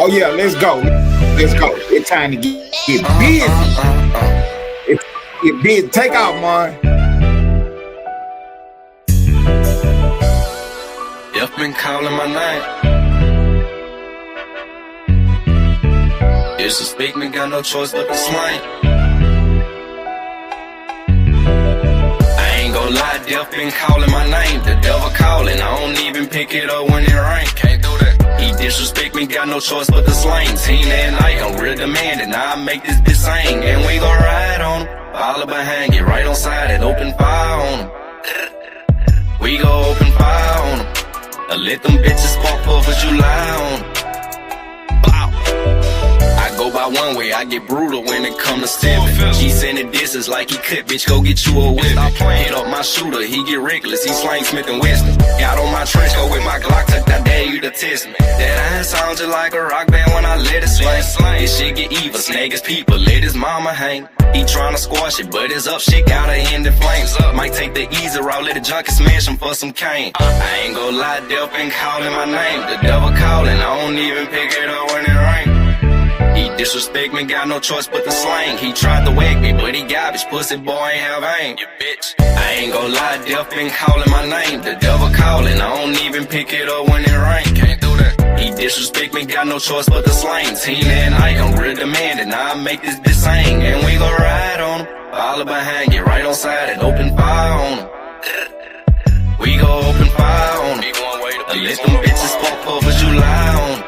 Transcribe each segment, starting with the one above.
Oh yeah, let's go. Let's go. It's time to get busy. Get busy. Take out, man. If been calling my name. Disrespect me, got no choice but to slang. I ain't gon' lie, death been calling my name. The devil calling, I don't even pick it up when it rain. Can't do that. He disrespect me, got no choice but to slang. Team that night, I'm real demanding. I make this bitch sing, and we gon' ride on him. Follow behind, get right on side and open fire on him. We gon' open fire on him. Let them bitches spark up as you lie on them. I go by one way, I get brutal when it come to stepping. He sending disses like he could, bitch, go get you a whip. Hit up my shooter, he get reckless, he slang Smith and Weston. Got on my trench coat with my Glock tucked, I dare you to test me. That iron sound just like a rock band when I let it swing. This shit get evil, snag his people, let his mama hang. He tryna squash it, but his up shit gotta end in flames. Might take the easy route, let the junkie smash him for some cane. I ain't gon' lie, death been calling my name. The devil calling, I don't even pick it up when it rain. He disrespect me, got no choice but to slang. He tried to whack me, but he garbage, pussy boy ain't have aim. You bitch. I ain't gon' lie, death been calling my name. The devil calling, I don't even pick it up when it rain. Can't do that. He disrespect me, got no choice but to slang. Team that night, I'm real demanding. I make this bitch sing, and we gon' ride on him. Follow behind, get right on side and open fire on him. We gon' open fire on him. Let them bitches pop up as you lie on him.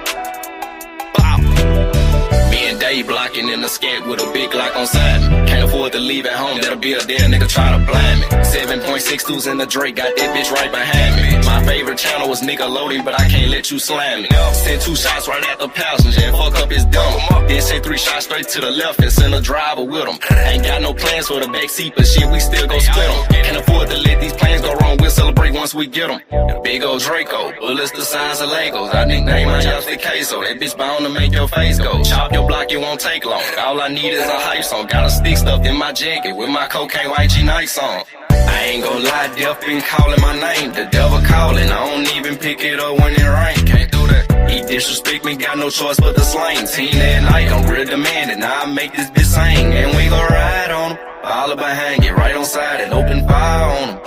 Day blocking in the skank with a big lock on side me. Can't afford to leave at home, that'll be a damn nigga try to blind me. 7.62s in the Drake, got that bitch right behind me. My favorite channel was Nickelodeon, but I can't let you slam me. Send 2 shots right at the passenger and fuck up his dumb. Then send 3 shots straight to the left and send a driver with him. Ain't got no plans for the backseat, but shit, we still gon' split them. Can't afford to let these plans go wrong, we'll celebrate once we get them. Big old Draco, bullets the size of Legos. I nickname my house the queso, that bitch bound to make your face go. Chop your block, it won't take long. All I need is a hype song. Got a stick stuffed in my jacket with my cocaine YG Nights on. I ain't gon' lie, death been calling my name. The devil calling, I don't even pick it up when it rain. Can't do that. He disrespect me, got no choice but to slang. Team that night, I'm real demanding. I make this bitch sing, and we gon' ride on him. Follow behind, get right on side and open fire on him.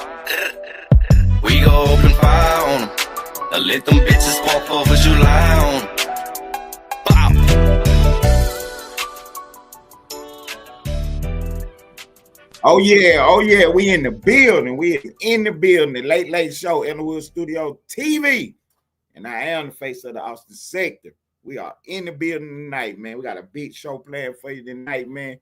We gon' open fire on him. Let them bitches spark up as you lie on him. Oh yeah, we in the building. We in the building. The Late Late Show, Ellenwood Studio TV. And I am the face of the Austin sector. We are in the building tonight, man. We got a big show planned for you tonight, man.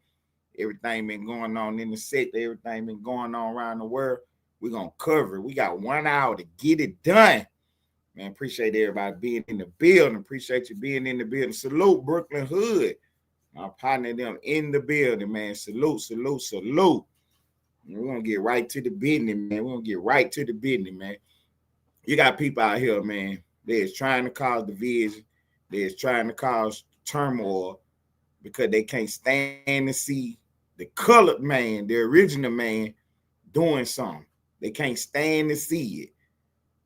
Everything been going on in the sector. Everything been going on around the world. We're going to cover it. We got 1 hour to get it done. Man, appreciate everybody being in the building. Appreciate you being in the building. Salute Brooklyn Hood. My partner, them in the building, man. Salute. We're going to get right to the business, man. We're going to get right to the business, man. You got people out here, man, that's trying to cause division. That's trying to cause turmoil because they can't stand to see the colored man, the original man, doing something. They can't stand to see it.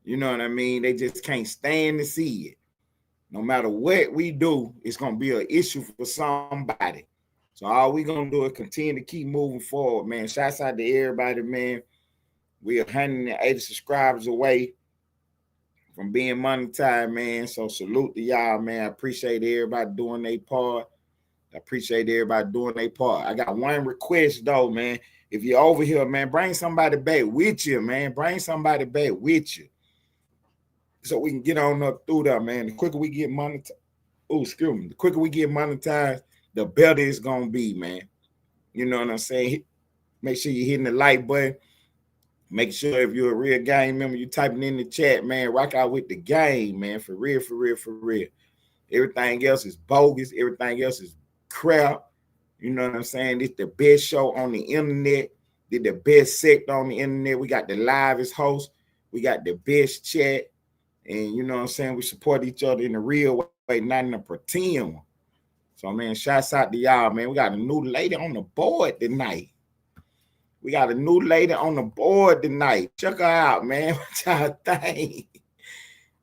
You know what I mean? They just can't stand to see it. No matter what we do, it's going to be an issue for somebody. So all we going to do is continue to keep moving forward, man. Shouts out to everybody, man. We are 180 subscribers away from being monetized, man. So salute to y'all, man. I appreciate everybody doing their part. I got one request, though, man. If you're over here, man, bring somebody back with you, man. So we can get on up through there, man. The quicker we get monetized, the better it's gonna be, man. You know what I'm saying? Make sure you're hitting the like button. Make sure if you're a real gang member, you're typing in the chat, man. Rock out with the game, man. For real. Everything else is bogus. Everything else is crap. You know what I'm saying? It's the best show on the internet. It's the best sector on the internet. We got the livest host. We got the best chat. And you know what I'm saying? We support each other in the real way, not in the pretend one. So, man, shouts out to y'all, man. We got a new lady on the board tonight. Check her out, man. What y'all think?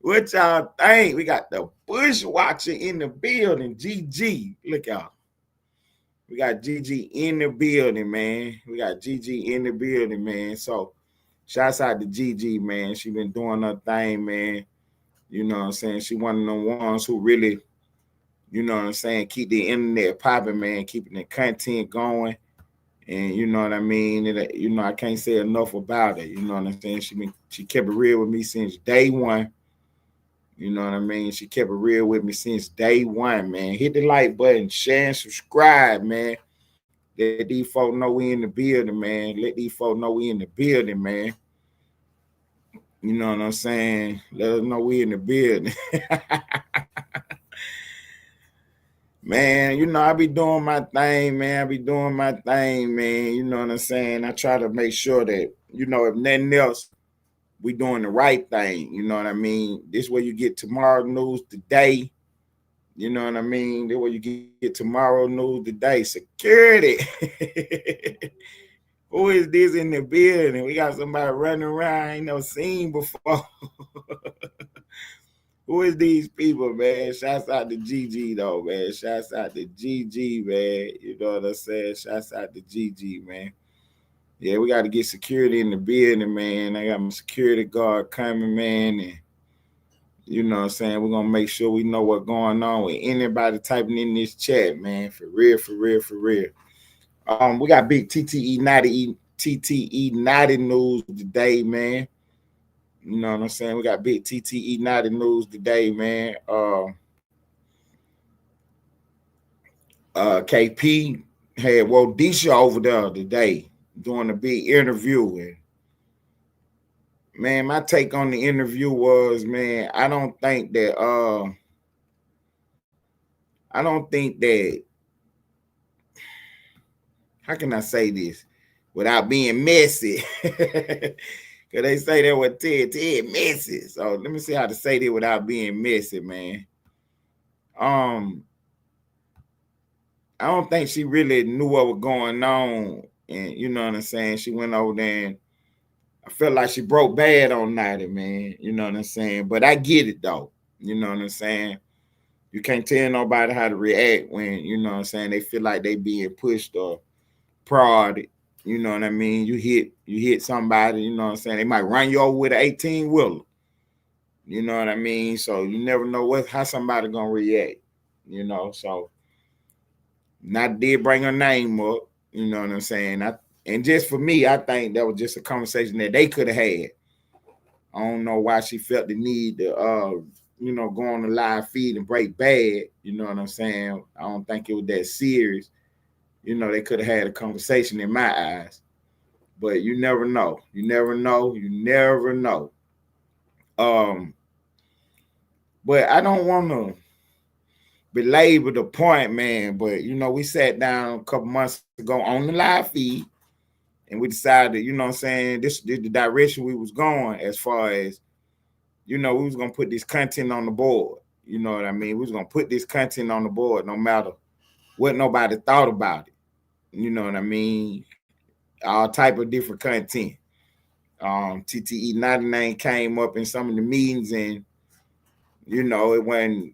What y'all think? We got the bushwatcher in the building. GG. Look out. We got GG in the building, man. We got GG in the building, man. So shouts out to GG, man. She been doing her thing, man. You know what I'm saying? She one of the ones who really, you know what I'm saying, keep the internet popping, man, keeping the content going. And you know what I mean? And, I can't say enough about it. You know what I'm saying? She kept it real with me since day one. You know what I mean? She kept it real with me since day one, man. Hit the like button, share and subscribe, man. Let these folks know we in the building, man. Let these folks know we in the building, man. You know what I'm saying? Let us know we in the building. Man, I be doing my thing, man. You know what I'm saying? I try to make sure that, if nothing else, we doing the right thing. You know what I mean? This way you get tomorrow news today. You know what I mean? This way you get tomorrow news today. Security. Who is this in the building? We got somebody running around I ain't never seen before. Who is these people, man? Shouts out to GG, though, man. Shouts out to GG, man. You know what I'm saying? Shouts out to GG, man. Yeah, we got to get security in the building, man. I got my security guard coming, man. And, you know what I'm saying? We're going to make sure we know what's going on with anybody typing in this chat, man. For real, for real, for real. We got big TTE 90 news today, man. You know what I'm saying? We got big TTE 90 news today, man. KP had Wodisha over there today doing a big interview. And, man, my take on the interview was, man, I don't think that how can I say this without being messy? Because they say that with Ted messy. So let me see how to say that without being messy, man. I don't think she really knew what was going on. And you know what I'm saying? She went over there and I felt like she broke bad on Nighty, man. You know what I'm saying? But I get it, though. You know what I'm saying? You can't tell nobody how to react when, you know what I'm saying, they feel like they being pushed or prodded. You know what I mean? You hit somebody, you know what I'm saying? They might run you over with an 18-wheeler. You know what I mean? So you never know how somebody gonna react. You know, so not did bring her name up. You know what I'm saying? And just for me, I think that was just a conversation that they could have had. I don't know why she felt the need to, go on the live feed and break bad. You know what I'm saying? I don't think it was that serious. You know, they could have had a conversation in my eyes. But you never know. You never know. You never know. But I don't want to belabor the point, man. But, we sat down a couple months ago on the live feed and we decided, you know what I'm saying, this is the direction we was going as far as, we was going to put this content on the board. You know what I mean? We was going to put this content on the board no matter what nobody thought about it. You know what I mean? All type of different content. TTE 99 came up in some of the meetings and, it wasn't,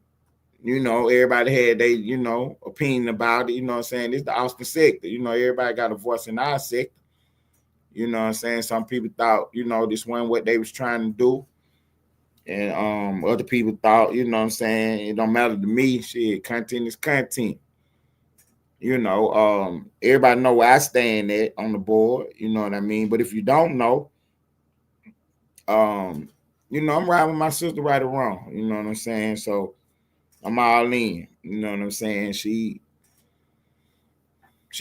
everybody had their, opinion about it. You know what I'm saying? It's the Austin sector. Everybody got a voice in our sector. You know what I'm saying? Some people thought, this wasn't what they was trying to do. And other people thought, you know what I'm saying, it don't matter to me. Shit, content is content. Everybody know where I stand at on the board. You know what I mean? But if you don't know, I'm riding with my sister right or wrong. You know what I'm saying? So I'm all in. You know what I'm saying? She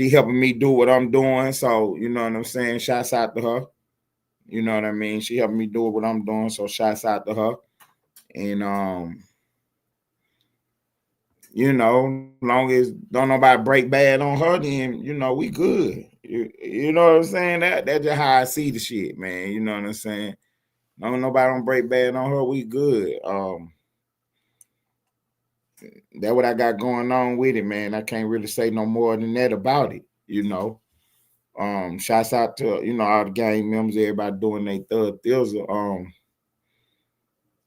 helping me do what I'm doing. So, you know what I'm saying? Shouts out to her. You know what I mean? She helping me do what I'm doing. So shouts out to her. And long as don't nobody break bad on her, then we good. You know what I'm saying? That's just how I see the shit, man. You know what I'm saying? Long as nobody don't break bad on her, we good. That's what I got going on with it, man. I can't really say no more than that about it. Shouts out to all the gang members, everybody doing their Tlls.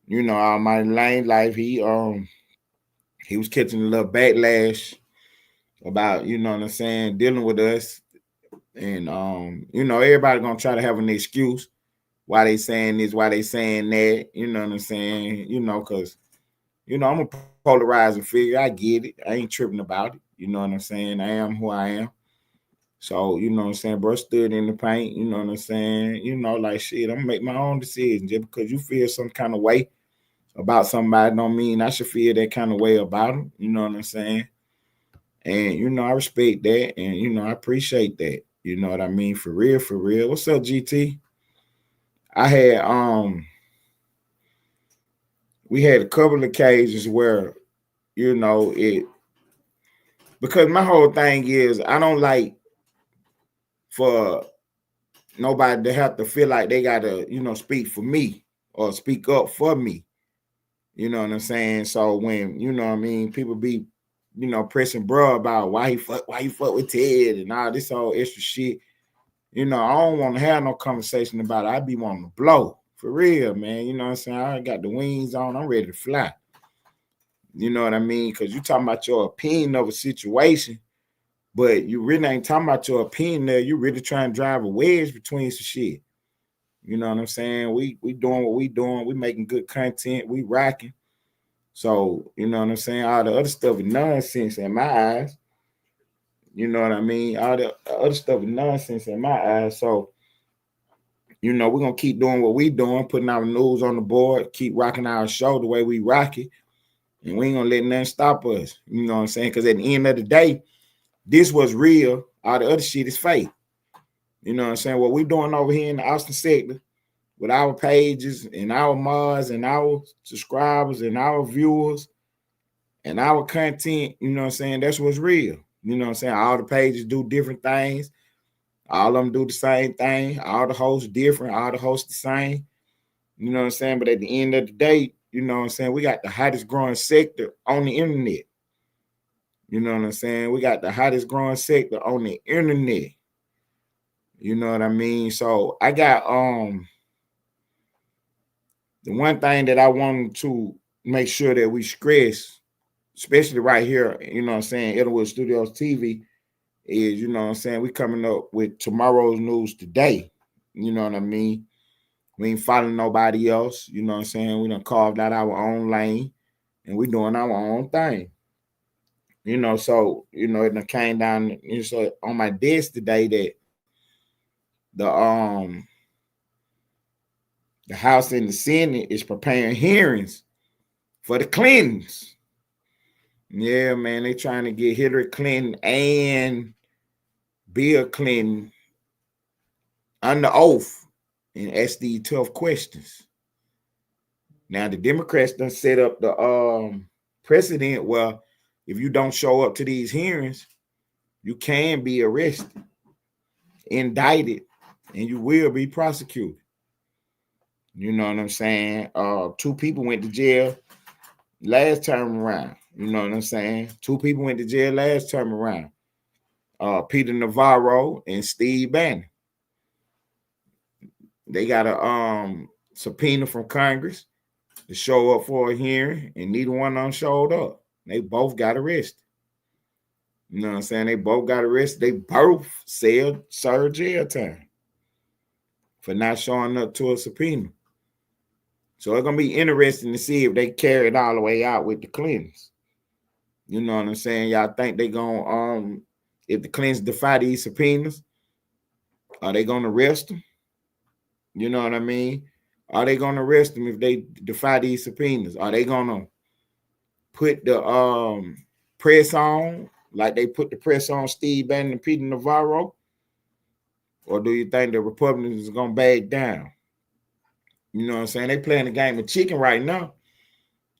You know, Almighty Lane life, he was catching a little backlash about, you know what I'm saying, dealing with us. And you know, everybody gonna try to have an excuse why they saying this, why they saying that, you know what I'm saying? You know, cause you know, I'm a polarizing figure. I get it. I ain't tripping about it. You know what I'm saying? I am who I am. So, you know what I'm saying, bro, stood in the paint, you know what I'm saying? You know, like shit, I'm gonna make my own decision. Just because you feel some kind of way about somebody don't mean I should feel that kind of way about them. You know what I'm saying? And you know, I respect that and you know, I appreciate that. You know what I mean? For real, for real. What's up, GT? I had we had a couple of occasions where, you know, it because my whole thing is I don't like for nobody to have to feel like they gotta, you know, speak for me or speak up for me. You know what I'm saying? So when, you know what I mean, people be, you know, pressing bro about why he fuck with Ted and all this all extra shit. You know, I don't want to have no conversation about it. I be wanting to blow. For real, man. You know what I'm saying? I got the wings on, I'm ready to fly. You know what I mean? Because you talking about your opinion of a situation, but you really ain't talking about your opinion there. You really trying to drive a wedge between some shit. You know what I'm saying? We doing what we doing. We making good content. We rocking. So, you know what I'm saying? All the other stuff is nonsense in my eyes. You know what I mean? All the other stuff is nonsense in my eyes. So, you know, we're gonna keep doing what we doing, putting our news on the board, keep rocking our show the way we rock it. And we ain't gonna let nothing stop us. You know what I'm saying? Because at the end of the day, this was real. All the other shit is fake. You know what I'm saying? What we doing over here in the Austin sector with our pages and our mods and our subscribers and our viewers and our content, you know what I'm saying? That's what's real. You know what I'm saying? All the pages do different things. All of them do the same thing. All the hosts different. All the hosts the same. You know what I'm saying? But at the end of the day, you know what I'm saying? We got the hottest growing sector on the internet. You know what I'm saying? We got the hottest growing sector on the internet. You know what I mean? So I got the one thing that I wanted to make sure that we stress, especially right here, you know what I'm saying, Edward Studios TV, is, you know what I'm saying, we coming up with tomorrow's news today. You know what I mean? We ain't following nobody else. You know what I'm saying? We done carved out our own lane and we doing our own thing. You know, so, you know, it done came down, you know, so on my desk today that the House and the Senate is preparing hearings for the Clintons. Yeah, man, they trying to get Hillary Clinton and Bill Clinton under oath and ask these tough questions. Now the Democrats done set up the precedent where if you don't show up to these hearings, you can be arrested, indicted, and you will be prosecuted. You know what I'm saying? 2 people went to jail last term around. You know what I'm saying? 2 people went to jail last term around. Peter Navarro and Steve Bannon. They got a subpoena from Congress to show up for a hearing, and neither one of them showed up. They both got arrested. You know what I'm saying? They both got arrested. They both served jail time for not showing up to a subpoena. So it's gonna be interesting to see if they carry it all the way out with the Clintons. You know what I'm saying? Y'all think they gonna if the Clintons defy these subpoenas, are they gonna arrest them? You know what I mean? Are they gonna arrest them if they defy these subpoenas? Are they gonna put the press on like they put the press on Steve Bannon and Peter Navarro? Or do you think the Republicans are gonna back down? You know what I'm saying? They playing the game of chicken right now.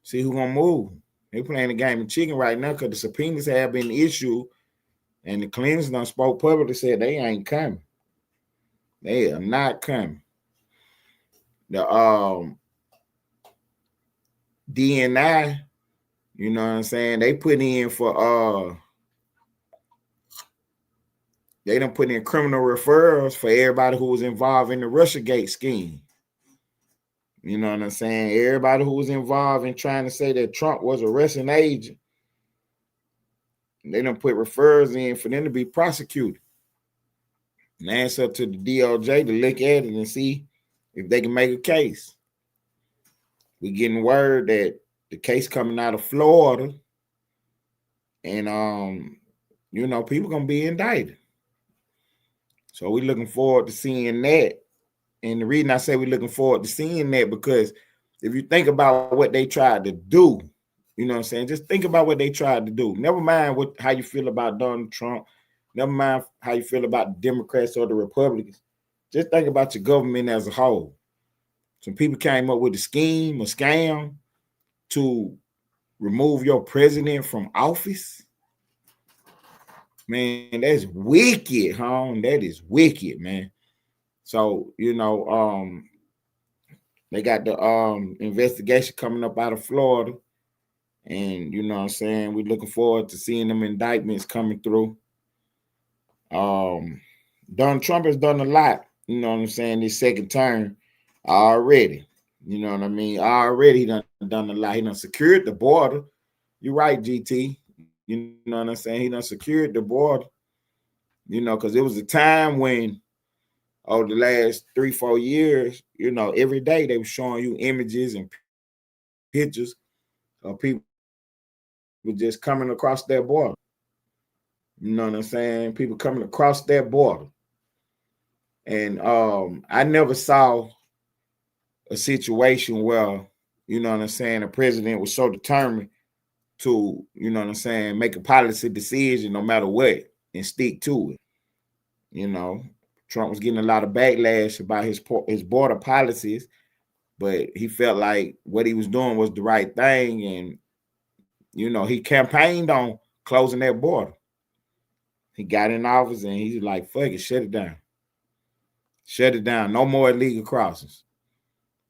See who gonna move. They playing the game of chicken right now because the subpoenas have been issued, and the Clintons done spoke publicly, said they ain't coming. They are not coming. The DNI, you know what I'm saying? They put in for they done put in criminal referrals for everybody who was involved in the Russiagate scheme. You know what I'm saying? Everybody who was involved in trying to say that Trump was a Russian agent, they done put refers in for them to be prosecuted. And it's up to the DOJ to look at it and see if they can make a case. We getting word that the case coming out of Florida, and people gonna be indicted. So we looking forward to seeing that. And the reason I say we're looking forward to seeing that, because if you think about what they tried to do, you know what I'm saying? Just think about what they tried to do. Never mind how you feel about Donald Trump. Never mind how you feel about the Democrats or the Republicans. Just think about your government as a whole. Some people came up with a scheme, a scam to remove your president from office. Man, that's wicked, home. That is wicked, man. So, they got the investigation coming up out of Florida. And you know what I'm saying? We're looking forward to seeing them indictments coming through. Donald Trump has done a lot, you know what I'm saying, this second term already. You know what I mean? Already he done a lot. He done secured the border. You're right, GT. You know what I'm saying? He done secured the border. Because it was a time when over the last 3-4 years, every day they were showing you images and pictures of people just coming across that border. You know what I'm saying? People coming across that border. And I never saw a situation where, you know what I'm saying, the president was so determined to, you know what I'm saying, make a policy decision no matter what and stick to it. Trump was getting a lot of backlash about his border policies, but he felt like what he was doing was the right thing. And, he campaigned on closing that border. He got in office and he's like, fuck it, shut it down. Shut it down. No more illegal crossings.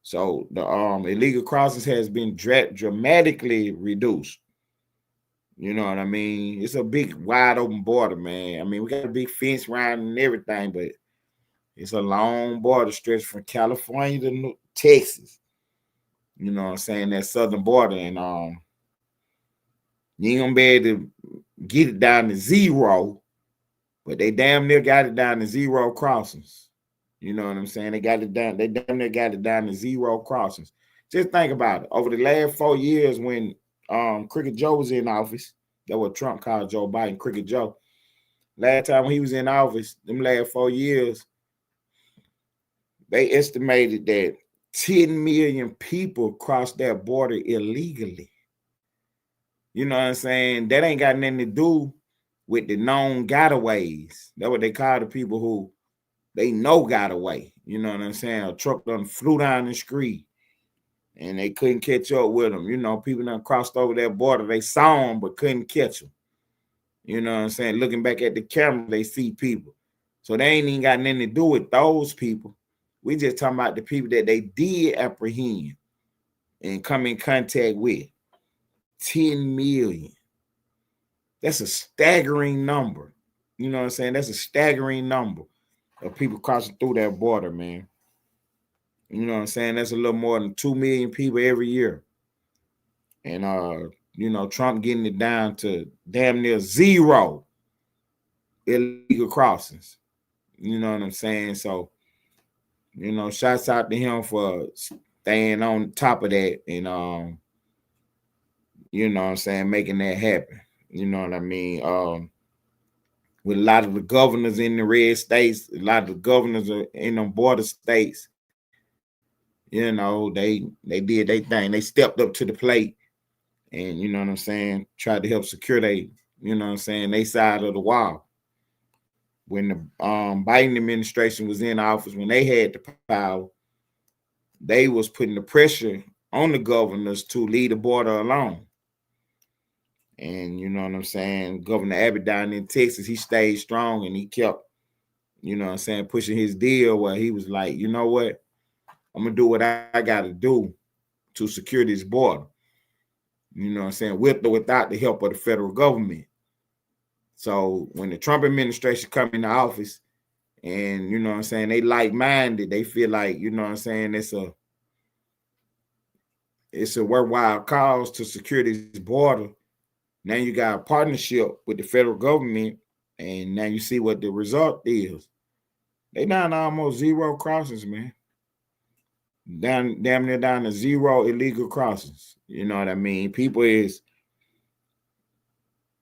So the illegal crossings has been dramatically reduced. You know what I mean? It's a big, wide open border, man. I mean, we got a big fence around and everything, but it's a long border stretch from California to Texas. You know what I'm saying? That southern border. And you ain't gonna be able to get it down to zero, but they damn near got it down to zero crossings. You know what I'm saying? They got it down. They damn near got it down to zero crossings. Just think about it. Over the last 4 years, when Crooked Joe was in office, that's what Trump called Joe Biden, Crooked Joe. Last time when he was in office, them last 4 years, they estimated that 10 million people crossed that border illegally. You know what I'm saying? That ain't got nothing to do with the known gotaways. That's what they call the people who they know got away. You know what I'm saying? A truck done flew down the street and they couldn't catch up with them. People done crossed over that border. They saw them but couldn't catch them. You know what I'm saying? Looking back at the camera, they see people. So they ain't even got nothing to do with those people. We just talking about the people that they did apprehend and come in contact with. 10 million. That's a staggering number. You know what I'm saying? That's a staggering number of people crossing through that border, man. You know what I'm saying? That's a little more than 2 million people every year. And Trump getting it down to damn near zero illegal crossings. You know what I'm saying? So, shouts out to him for staying on top of that and you know what I'm saying, making that happen. You know what I mean? With a lot of the governors in the red states, a lot of the governors are in them border states, they did their thing. They stepped up to the plate and, you know what I'm saying, tried to help secure they side of the wall. When the Biden administration was in office, when they had the power, they was putting the pressure on the governors to leave the border alone. And you know what I'm saying? Governor Abbott down in Texas, he stayed strong and he kept, pushing his deal where he was like, you know what? I'm going to do what I got to do to secure this border. You know what I'm saying? With or without the help of the federal government. So when the Trump administration come into office and, they like-minded, they feel like, it's a it's a worthwhile cause to secure this border. Now you got a partnership with the federal government, and now you see what the result is. They down to almost zero crossings, man. Damn near down to zero illegal crossings. You know what I mean? People is,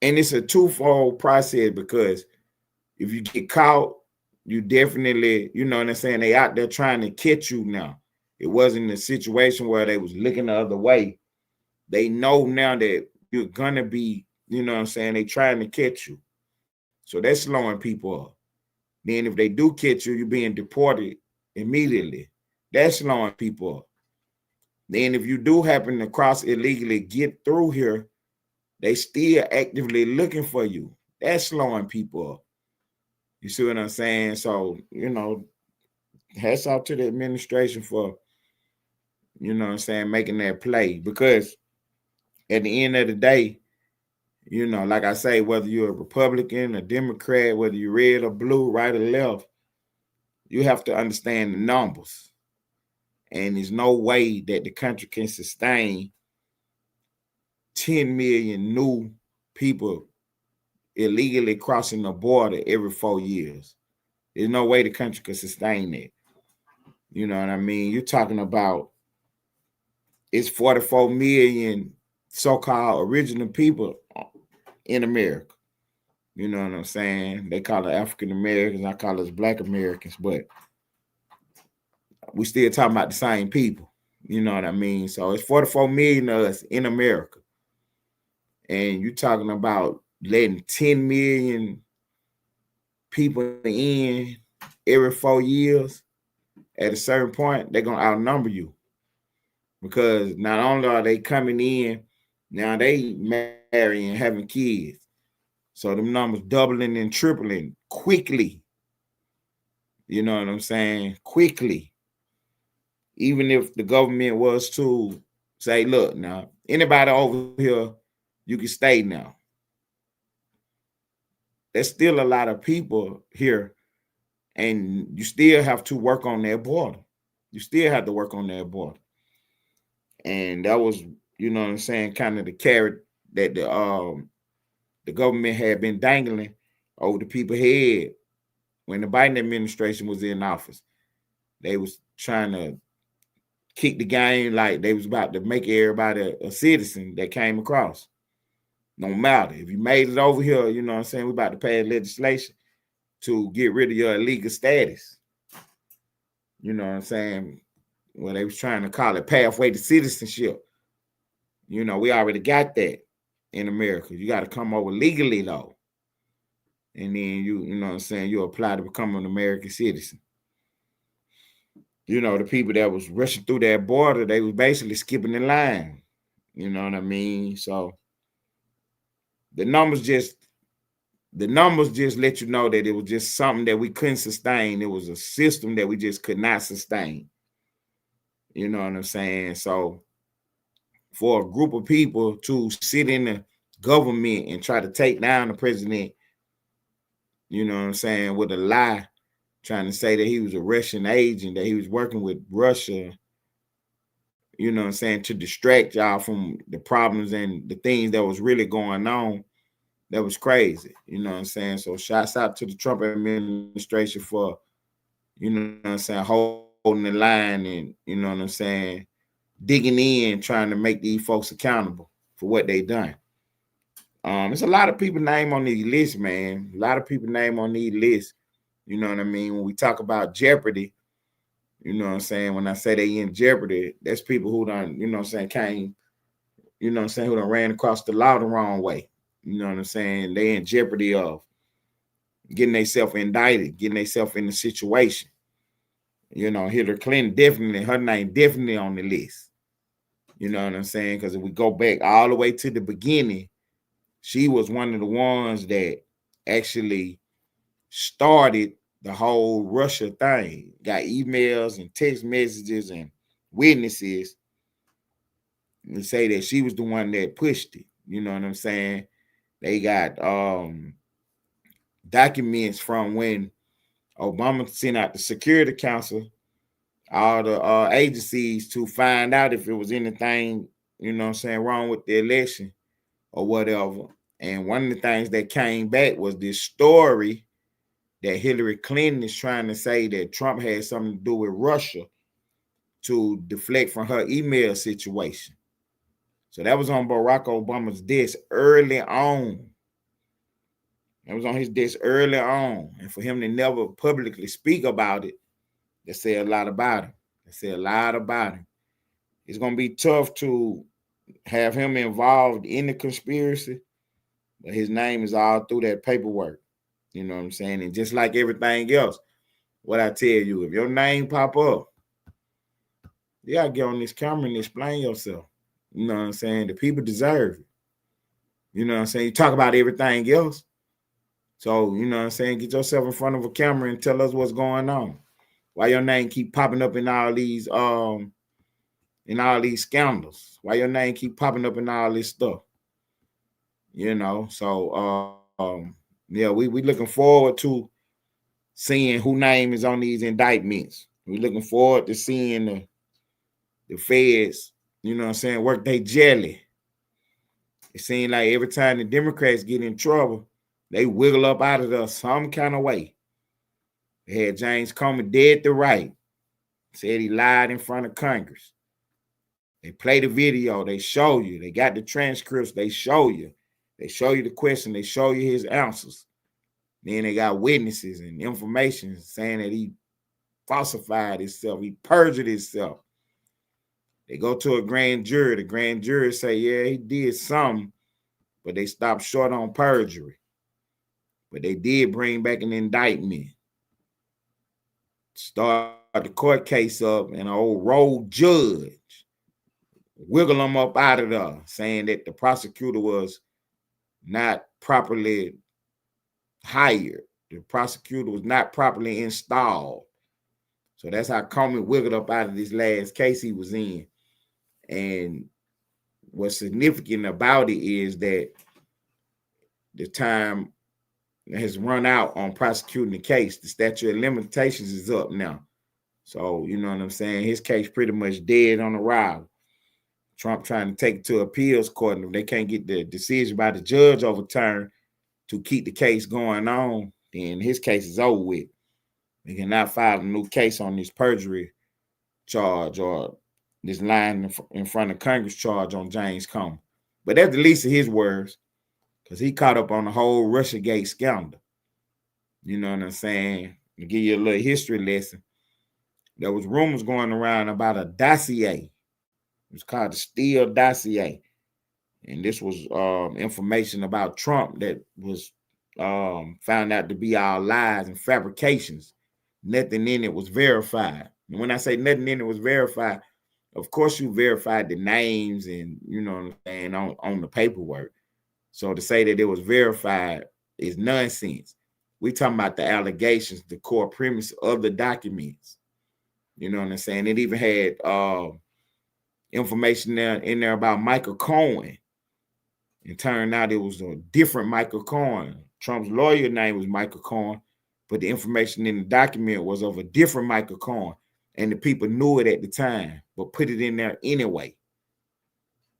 and it's a twofold process because if you get caught, you definitely, you know what I'm saying, they out there trying to catch you now. It wasn't a situation where they was looking the other way. They know now that you're gonna be, you know what I'm saying, they trying to catch you. So that's slowing people up. Then if they do catch you, you're being deported immediately. That's slowing people up. Then if you do happen to cross illegally, get through here, they still actively looking for you. That's slowing people up. You see what I'm saying? So, you know, hats off to the administration for, you know what I'm saying, making that play. Because at the end of the day, you know, like I say, whether you're a Republican, a Democrat, whether you're red or blue, right or left, you have to understand the numbers. And there's no way that the country can sustain 10 million new people illegally crossing the border every 4 years. There's no way the country could sustain that. You know what I mean? You're talking about it's 44 million so-called original people in America. You know what I'm saying? They call it African Americans. I call us Black Americans, but we still talking about the same people. You know what I mean? So it's 44 million of us in America. And you're talking about letting 10 million people in every 4 years. At a certain point, they're going to outnumber you. Because not only are they coming in, now they marrying, having kids. So them numbers doubling and tripling quickly. You know what I'm saying? Quickly. Even if the government was to say, look, now, anybody over here, you can stay now. There's still a lot of people here, and you still have to work on their border. You still have to work on their border. And that was, you know what I'm saying, kind of the carrot that the government had been dangling over the people's head when the Biden administration was in office. They was trying to kick the game like they was about to make everybody a citizen that came across. No matter. If you made it over here, you know what I'm saying, we about to pass legislation to get rid of your illegal status. You know what I'm saying? Well, they was trying to call it pathway to citizenship. You know, we already got that in America. You got to come over legally, though. And then you know what I'm saying, you apply to become an American citizen. You know, the people that was rushing through that border, they was basically skipping the line. You know what I mean? So the numbers just let you know that it was just something that we couldn't sustain. It was a system that we just could not sustain. You know what I'm saying? So for a group of people to sit in the government and try to take down the president, you know what I'm saying, with a lie, trying to say that he was a Russian agent, that he was working with Russia, you know what I'm saying, to distract y'all from the problems and the things that was really going on. That was crazy. You know what I'm saying? So shouts out to the Trump administration for, you know what I'm saying, holding the line and, you know what I'm saying, digging in, trying to make these folks accountable for what they done. There's a lot of people name on these lists, man. A lot of people name on these lists. You know what I mean? When we talk about jeopardy, you know what I'm saying? When I say they in jeopardy, that's people who done, you know what I'm saying, came, you know what I'm saying, who done ran across the law the wrong way. You know what I'm saying? They in jeopardy of getting themselves indicted, getting themselves in the situation. You know, Hillary Clinton definitely, her name definitely on the list. You know what I'm saying? Because if we go back all the way to the beginning, she was one of the ones that actually started the whole Russia thing. Got emails and text messages and witnesses and say that she was the one that pushed it. You know what I'm saying? They got documents from when Obama sent out the Security Council all the agencies to find out if it was anything, wrong with the election or whatever. And one of the things that came back was this story that Hillary Clinton is trying to say that Trump had something to do with Russia to deflect from her email situation. So that was on Barack Obama's desk early on. It was on his desk early on. And for him to never publicly speak about it, they say a lot about him. It's going to be tough to have him involved in the conspiracy, but his name is all through that paperwork. You know what I'm saying? And just like everything else, what I tell you, if your name pop up, you got to get on this camera and explain yourself. You know what I'm saying? The people deserve it. You know what I'm saying? You talk about everything else. So, you know what I'm saying? Get yourself in front of a camera and tell us what's going on. Why your name keep popping up in all these scandals? Why your name keep popping up in all this stuff? You know, so yeah, we looking forward to seeing who name is on these indictments. We looking forward to seeing the feds, you know what I'm saying, work they jelly. It seems like every time the Democrats get in trouble, they wiggle up out of there some kind of way. They had James Comey dead to right. Said he lied in front of Congress. They play the video. They show you. They got the transcripts. They show you. They show you the question. They show you his answers. Then they got witnesses and information saying that he falsified himself. He perjured himself. They go to a grand jury. The grand jury say, yeah, he did something, but they stopped short on perjury. But they did bring back an indictment. Start the court case up, and an old rogue judge wiggle them up out of there, saying that the prosecutor was not properly hired. The prosecutor was not properly installed. So that's how Comey wiggled up out of this last case he was in. And what's significant about it is that the time has run out on prosecuting the case. The statute of limitations is up now. So, you know what I'm saying? His case pretty much dead on arrival. Trump trying to take it to appeals court, and if they can't get the decision by the judge overturned to keep the case going on, then his case is over with. They cannot file a new case on this perjury charge or this lying in front of Congress charge on James Comey. But that's the least of his words, because he caught up on the whole Russiagate scandal. You know what I'm saying? To give you a little history lesson, there was rumors going around about a dossier. It was called the Tlls dossier. And this was information about Trump that was found out to be all lies and fabrications. Nothing in it was verified. And when I say nothing in it was verified, of course you verified the names and, you know what I'm saying, on the paperwork. So to say that it was verified is nonsense. We talking about the allegations, the core premise of the documents. You know what I'm saying? It even had information in there about Michael Cohen. It turned out it was a different Michael Cohen. Trump's lawyer name was Michael Cohen, but the information in the document was of a different Michael Cohen. And the people knew it at the time, but put it in there anyway.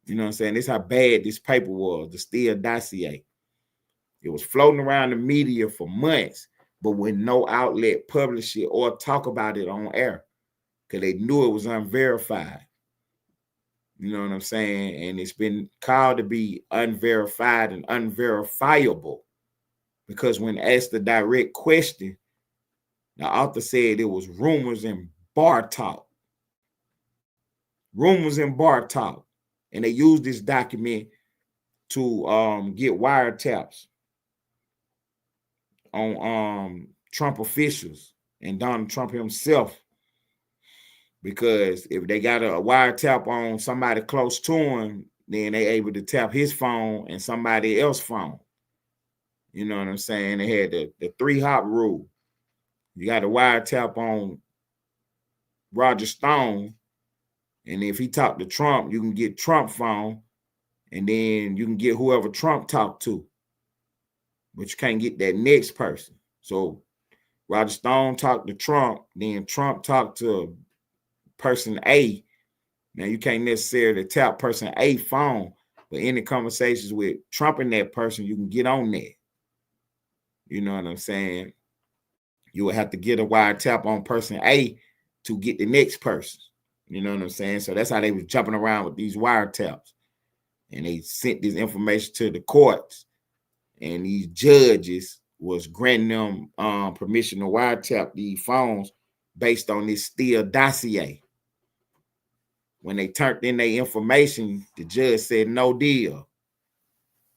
You know what I'm saying? This is how bad this paper was, the Tlls dossier. It was floating around the media for months, but when no outlet published it or talk about it on air, because they knew it was unverified. You know what I'm saying? And it's been called to be unverified and unverifiable, because when asked the direct question, the author said it was rumors and bar talk. Rumors and bar talk. And they used this document to get wiretaps on Trump officials and Donald Trump himself. Because if they got a wiretap on somebody close to him, then they able to tap his phone and somebody else's phone. You know what I'm saying? They had the 3-hop rule. You got a wiretap on Roger Stone, and if he talked to Trump, you can get Trump phone, and then you can get whoever Trump talked to. But you can't get that next person. So Roger Stone talked to Trump, then Trump talked to person A. Now you can't necessarily tap person A phone, but any conversations with Trump and that person, you can get on there. You know what I'm saying? You would have to get a wiretap on person A to get the next person. You know what I'm saying? So that's how they was jumping around with these wiretaps. And they sent this information to the courts. And these judges was granting them permission to wiretap these phones based on this Tlls dossier. When they turned in their information, the judge said no deal.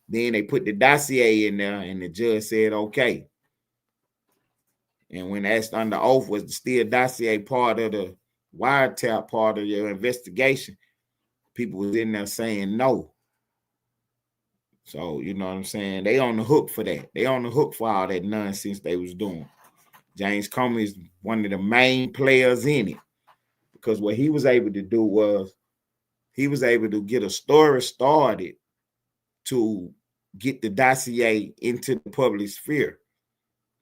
Then they put the dossier in there, and the judge said okay. And when asked under oath, was the Tlls dossier part of the wiretap part of your investigation, people was in there saying no. So, you know what I'm saying? They on the hook for that. They on the hook for all that nonsense they was doing. James Comey is one of the main players in it, because what he was able to do was he was able to get a story started to get the dossier into the public sphere.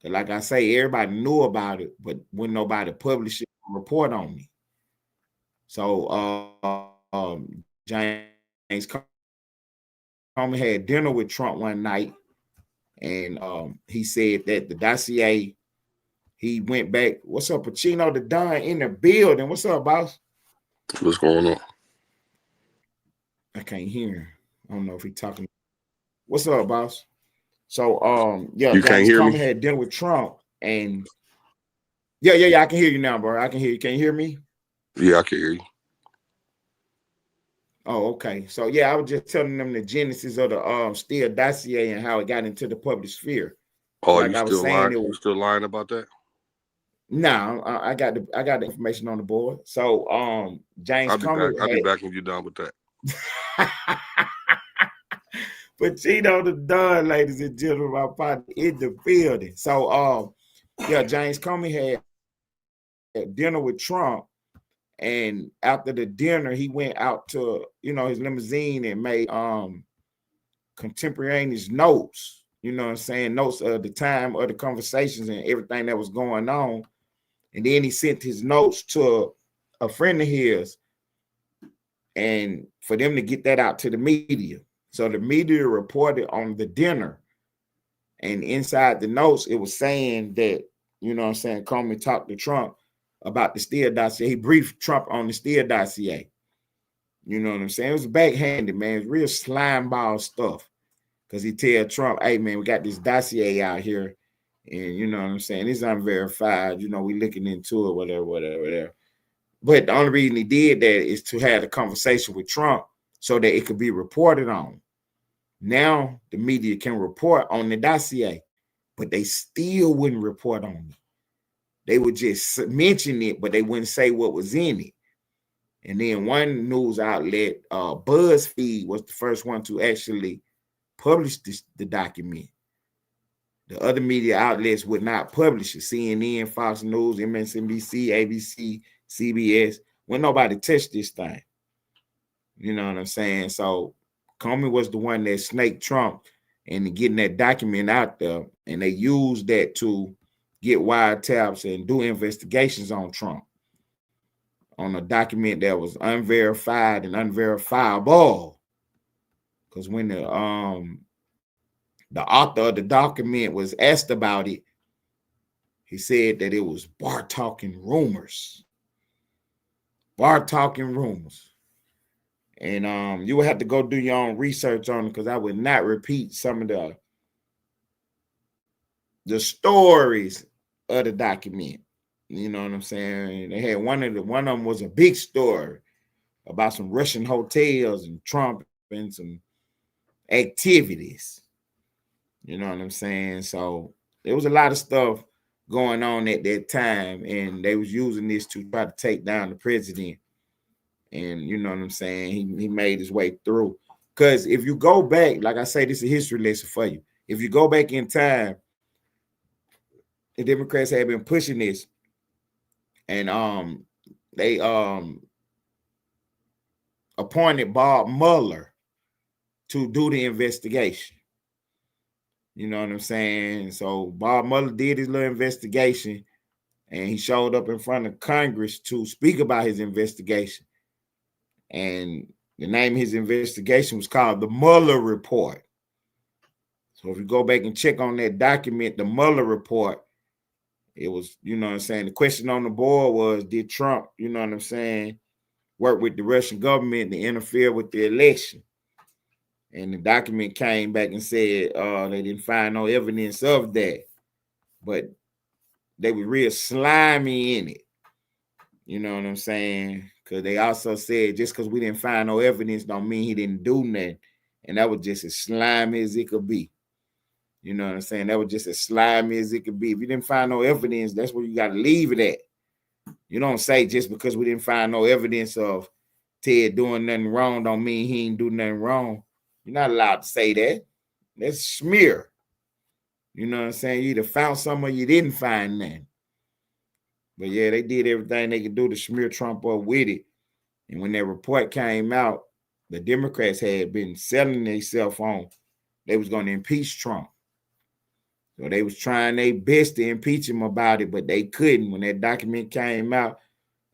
Like I say, everybody knew about it, but when nobody published it, report on it. So James Comey had dinner with Trump one night, and he said that the dossier, he went back. What's up, Pacino the Don in the building? What's up, boss? What's going on? I can't hear him. I don't know if he's talking. What's up, boss? So yeah, You James can't hear Comey me? had dinner with Trump, and yeah, I can hear you now, bro. I can hear you. Can you hear me? Yeah, I can hear you. Oh, okay. So yeah, I was just telling them the genesis of the Tlls dossier and how it got into the public sphere. Oh, Like you I was still saying, lying? it You was still lying about that? no. I got the information on the board. So James I'll be back. Comey I'll be had back when you're done with that. Pacino the Don, ladies and gentlemen, my partner in the building. So yeah, James Comey had dinner with Trump. And after the dinner, he went out to, his limousine and made contemporaneous notes, you know what I'm saying, notes of the time of the conversations and everything that was going on. And then he sent his notes to a friend of his, and for them to get that out to the media. So the media reported on the dinner. And inside the notes, it was saying that, you know what I'm saying, Comey talked to Trump about the Tlls dossier. He briefed Trump on the Tlls dossier. You know what I'm saying? It was backhanded, man. It was real slime ball stuff. Because he tell Trump, hey, man, we got this dossier out here. And you know what I'm saying? It's unverified. You know, we looking into it, whatever. But the only reason he did that is to have a conversation with Trump so that it could be reported on. Now the media can report on the dossier, but they still wouldn't report on it. They would just mention it, but they wouldn't say what was in it. And then one news outlet, BuzzFeed, was the first one to actually publish the document. The other media outlets would not publish it. CNN, Fox News, MSNBC, ABC, CBS. When nobody touched this thing. You know what I'm saying? So Comey was the one that snaked Trump into getting that document out there. And they used that to get wiretaps and do investigations on Trump on a document that was unverified and unverifiable. Because when the author of the document was asked about it, he said that it was bar talking rumors. Bar talking rumors. And you would have to go do your own research on it, because I would not repeat some of the stories of the document. You know what I'm saying? They had one of them was a big story about some Russian hotels and Trump and some activities. You know what I'm saying? So there was a lot of stuff going on at that time, and they was using this to try to take down the president. And you know what I'm saying? He made his way through. Because if you go back, like I say, this is a history lesson for you. If you go back in time, the Democrats had been pushing this, and they appointed Bob Mueller to do the investigation. You know what I'm saying? So Bob Mueller did his little investigation, and he showed up in front of Congress to speak about his investigation. And the name of his investigation was called the Mueller Report. So if you go back and check on that document, the Mueller Report, it was, you know what I'm saying, the question on the board was, did Trump, you know what I'm saying, work with the Russian government to interfere with the election? And the document came back and said they didn't find no evidence of that, but they were real slimy in it. You know what I'm saying? Because they also said just because we didn't find no evidence don't mean he didn't do nothing. And that was just as slimy as it could be. You know what I'm saying? That was just as slimy as it could be. If you didn't find no evidence, that's where you got to leave it at. You don't say just because we didn't find no evidence of Ted doing nothing wrong don't mean he ain't do nothing wrong. You're not allowed to say that. That's smear. You know what I'm saying? You either found something or you didn't find nothing. But yeah, they did everything they could do to smear Trump up with it. And when that report came out, the Democrats had been selling themselves on they was going to impeach Trump. So they was trying their best to impeach him about it, but they couldn't when that document came out.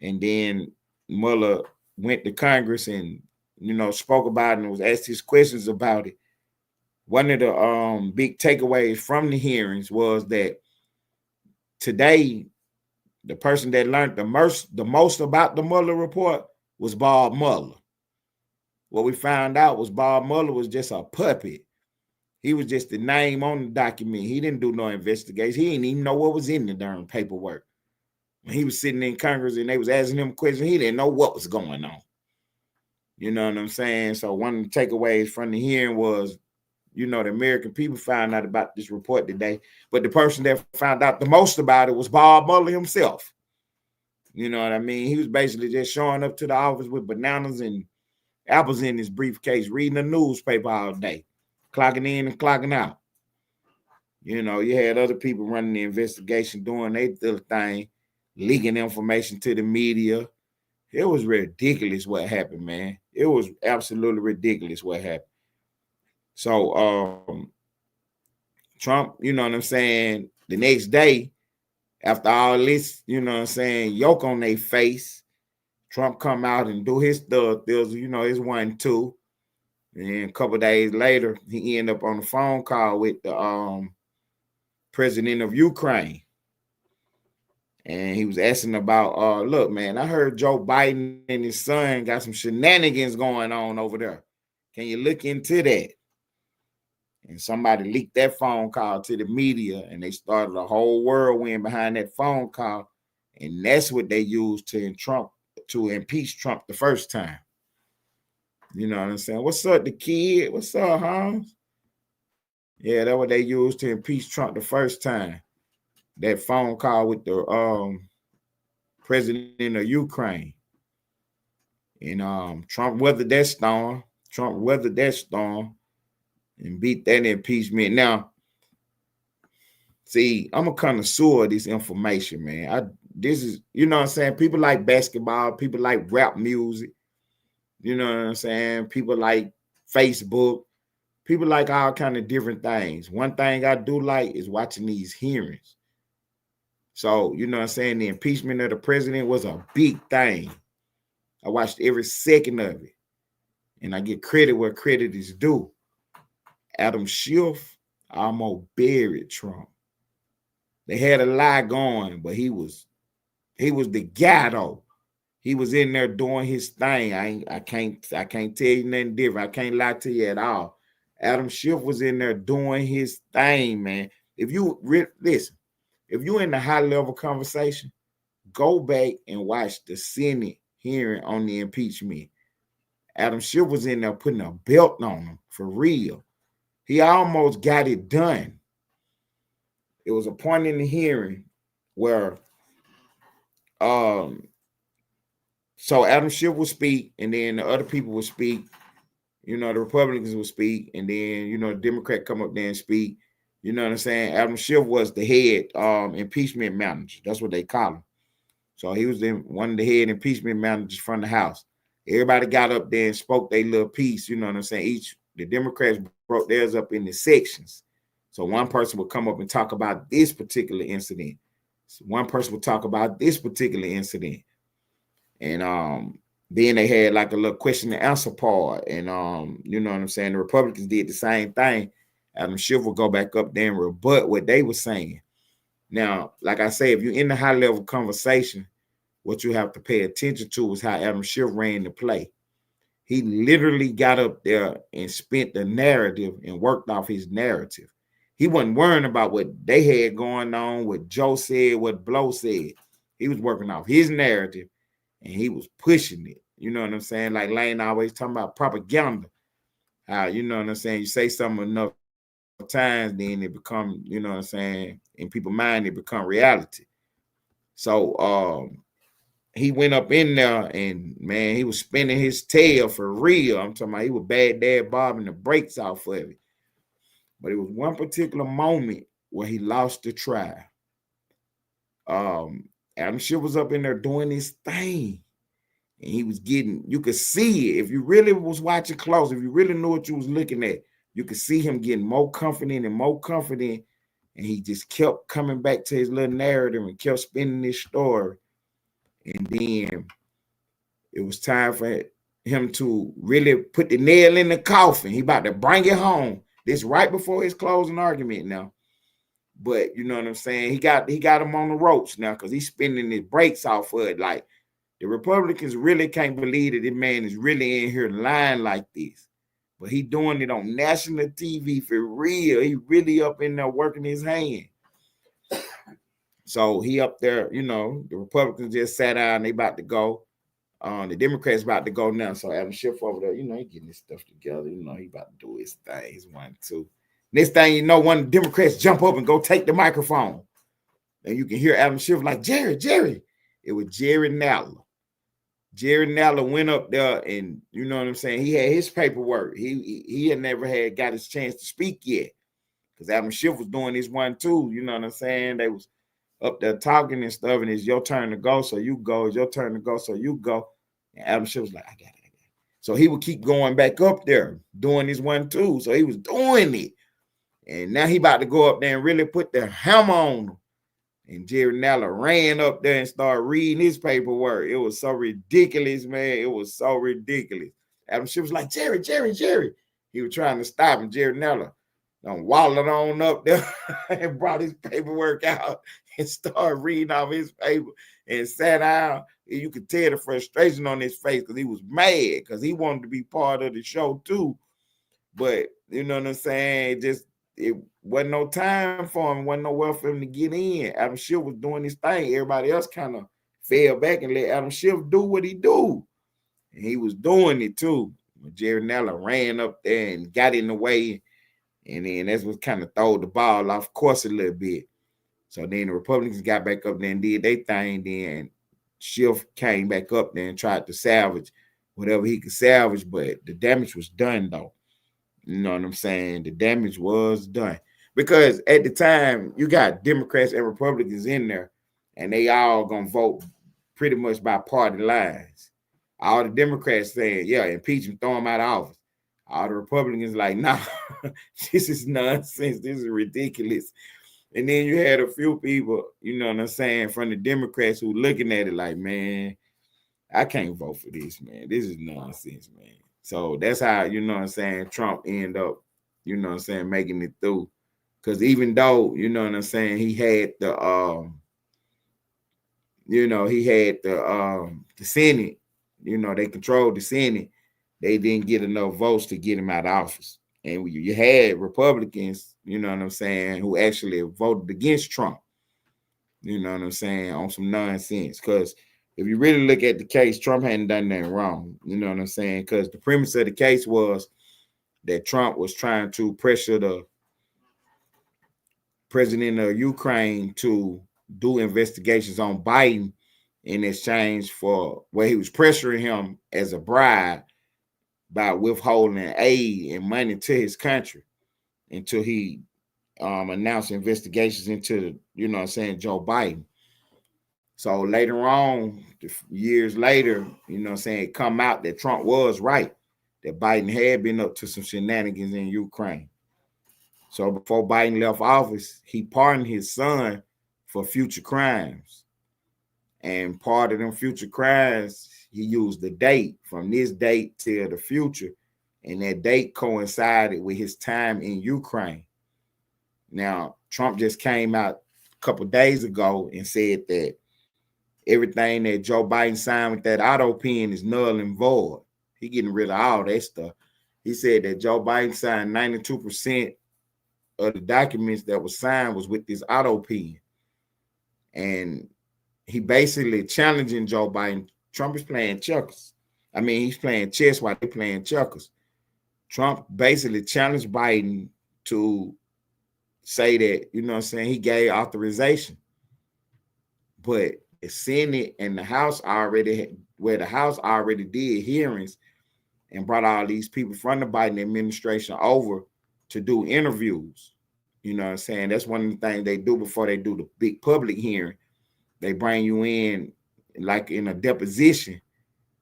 And then Mueller went to Congress and, you know, spoke about it and was asked his questions about it. One of the big takeaways from the hearings was that today, the person that learned the most about the Mueller report was Bob Mueller. What we found out was Bob Mueller was just a puppet. He was just the name on the document. He didn't do no investigation. He didn't even know what was in the darn paperwork. When he was sitting in Congress and they was asking him questions, he didn't know what was going on. You know what I'm saying? So one of the takeaways from the hearing was, you know, the American people found out about this report today, but the person that found out the most about it was Bob Mueller himself. You know what I mean? He was basically just showing up to the office with bananas and apples in his briefcase, reading the newspaper all day, clocking in and clocking out. You know, you had other people running the investigation, doing their thing, leaking information to the media. It was ridiculous what happened, man. It was absolutely ridiculous what happened. So Trump, you know what I'm saying, the next day, after all this, you know what I'm saying, yoke on their face, Trump come out and do his stuff. There was, you know, his 1-2. And a couple of days later, he ended up on a phone call with the president of Ukraine. And he was asking about, look, man, I heard Joe Biden and his son got some shenanigans going on over there. Can you look into that? And somebody leaked that phone call to the media, and they started a whole whirlwind behind that phone call. And that's what they used to impeach Trump the first time. You know what I'm saying? What's up, the kid? What's up, Holmes? Yeah, that's what they used to impeach Trump the first time. That phone call with the president of Ukraine. And Trump weathered that storm. And beat that impeachment. Now, see, I'm a connoisseur of this information, man. This is, you know what I'm saying? People like basketball, people like rap music. You know what I'm saying? People like Facebook. People like all kind of different things. One thing I do like is watching these hearings. So, you know what I'm saying? The impeachment of the president was a big thing. I watched every second of it. And I get credit where credit is due. Adam Schiff almost buried Trump. They had a lie going, but he was the guy though. He was in there doing his thing. I can't tell you nothing different. I can't lie to you at all. Adam Schiff was in there doing his thing, man. If you listen, if you're in the high level conversation, go back and watch the Senate hearing on the impeachment. Adam Schiff was in there putting a belt on him for real. He almost got it done. It was a point in the hearing where so Adam Schiff would speak, and then the other people would speak. You know, the Republicans would speak, and then, you know, the Democrat come up there and speak. You know what I'm saying? Adam Schiff was the head impeachment manager. That's what they call him. So he was one of the head impeachment managers from the House. Everybody got up there and spoke their little piece. You know what I'm saying? The Democrats broke theirs up into sections. So one person would come up and talk about this particular incident. So one person would talk about this particular incident. And then they had like a little question and answer part. And you know what I'm saying? The Republicans did the same thing. Adam Schiff will go back up there and rebut what they were saying. Now, like I say, if you're in the high level conversation, what you have to pay attention to is how Adam Schiff ran the play. He literally got up there and spent the narrative and worked off his narrative. He wasn't worrying about what they had going on, what Joe said, what Blow said. He was working off his narrative and he was pushing it. You know what I'm saying? Like Lane always talking about propaganda. How, you know what I'm saying? You say something enough times, then it become, you know what I'm saying, in people's mind, it become reality. So he went up in there and man, he was spinning his tail for real. I'm talking about he was bad dad bobbing the brakes off of it. But it was one particular moment where he lost the trial. Adam Schiff was up in there doing his thing. And he was getting, you could see it. If you really was watching close, if you really knew what you was looking at, you could see him getting more confident and more confident. And he just kept coming back to his little narrative and kept spinning this story. And then it was time for him to really put the nail in the coffin. He about to bring it home. This right before his closing argument now. But you know what I'm saying? He got him on the ropes now because he's spinning his brakes off of it. Like the Republicans really can't believe that this man is really in here lying like this. But he doing it on national TV for real. He really up in there working his hand. So he up there, you know, the Republicans just sat down, they about to go. The Democrats about to go now. So Adam Schiff over there, you know, he getting his stuff together. You know, he about to do his thing. He's 1, 2. Next thing you know, one of the Democrats jump up and go take the microphone. And you can hear Adam Schiff like, Jerry. It was Jerry Nadler. Jerry Nadler went up there and, you know what I'm saying, he had his paperwork. He had never had got his chance to speak yet. Because Adam Schiff was doing this 1, 2. You know what I'm saying? They was up there talking and stuff, and it's your turn to go, so you go. It's your turn to go, so you go. And Adam Schiff was like, I got it. So he would keep going back up there, doing this 1, 2. So he was doing it. And now he about to go up there and really put the hammer on him. And Jerry Nadler ran up there and started reading his paperwork. It was so ridiculous, man. It was so ridiculous. Adam Schiff was like, Jerry. He was trying to stop him. Jerry Nadler wallowed on up there and brought his paperwork out and started reading off his paper and sat down. And you could tell the frustration on his face because he was mad because he wanted to be part of the show too. But you know what I'm saying? It wasn't no time for him. Wasn't nowhere for him to get in. Adam Schiff was doing his thing. Everybody else kind of fell back and let Adam Schiff do what he do. And he was doing it too. But Jerry Nadler ran up there and got in the way. And then that's what kind of threw the ball off course a little bit. So then the Republicans got back up there and did their thing. Then Schiff came back up there and tried to salvage whatever he could salvage. But the damage was done, though. You know what I'm saying? The damage was done. Because at the time, you got Democrats and Republicans in there, and they all going to vote pretty much by party lines. All the Democrats saying, yeah, impeach him, throw him out of office. All the Republicans like, nah, this is nonsense. This is ridiculous. And then you had a few people, you know what I'm saying, from the Democrats who looking at it like, man, I can't vote for this, man. This is nonsense, man. So that's how, you know what I'm saying, Trump end up, you know what I'm saying, making it through. Because even though, you know what I'm saying, he had the Senate, you know, they controlled the Senate, they didn't get enough votes to get him out of office. And you had Republicans, you know what I'm saying, who actually voted against Trump, you know what I'm saying, on some nonsense. Because if you really look at the case, Trump hadn't done nothing wrong, you know what I'm saying? Because the premise of the case was that Trump was trying to pressure the president of Ukraine to do investigations on Biden in exchange for where he was pressuring him as a bribe by withholding aid and money to his country until he announced investigations into, you know what I'm saying, Joe Biden. So later on, years later, you know what I'm saying, it come out that Trump was right, that Biden had been up to some shenanigans in Ukraine. So before Biden left office, he pardoned his son for future crimes. And part of them future crimes, he used the date from this date till the future. And that date coincided with his time in Ukraine. Now, Trump just came out a couple days ago and said that everything that Joe Biden signed with that auto pen is null and void. He getting rid of all that stuff. He said that Joe Biden signed 92% of the documents that was signed was with this auto pen. And he basically challenging Joe Biden. Trump is playing checkers. I mean, he's playing chess while they're playing checkers. Trump basically challenged Biden to say that, you know what I'm saying, he gave authorization. But the Senate and the House already, where the House already did hearings and brought all these people from the Biden administration over to do interviews. You know what I'm saying? That's one of the things they do before they do the big public hearing. They bring you in like in a deposition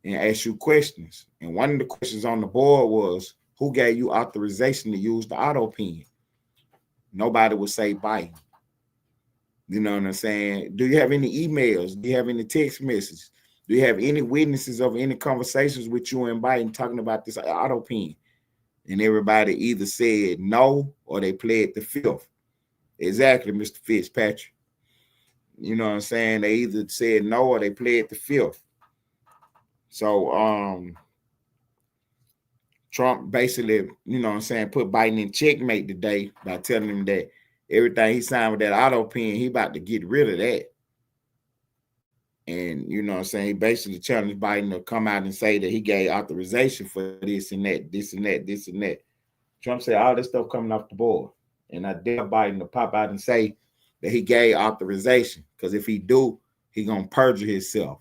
and ask you questions. And one of the questions on the board was, who gave you authorization to use the auto pen? Nobody would say Biden. You know what I'm saying? Do you have any emails? Do you have any text messages? Do you have any witnesses of any conversations with you and Biden talking about this auto pen? And everybody either said no or they pled the fifth. Exactly, Mr. Fitzpatrick. You know what I'm saying? They either said no or they pled the fifth. So Trump basically, you know what I'm saying, put Biden in checkmate today by telling him that everything he signed with that auto pen, he about to get rid of that. And, you know what I'm saying, he basically challenged Biden to come out and say that he gave authorization for this and that, this and that, this and that. Trump said all this stuff coming off the board. And I dare Biden to pop out and say that he gave authorization. Because if he do, he going to perjure himself.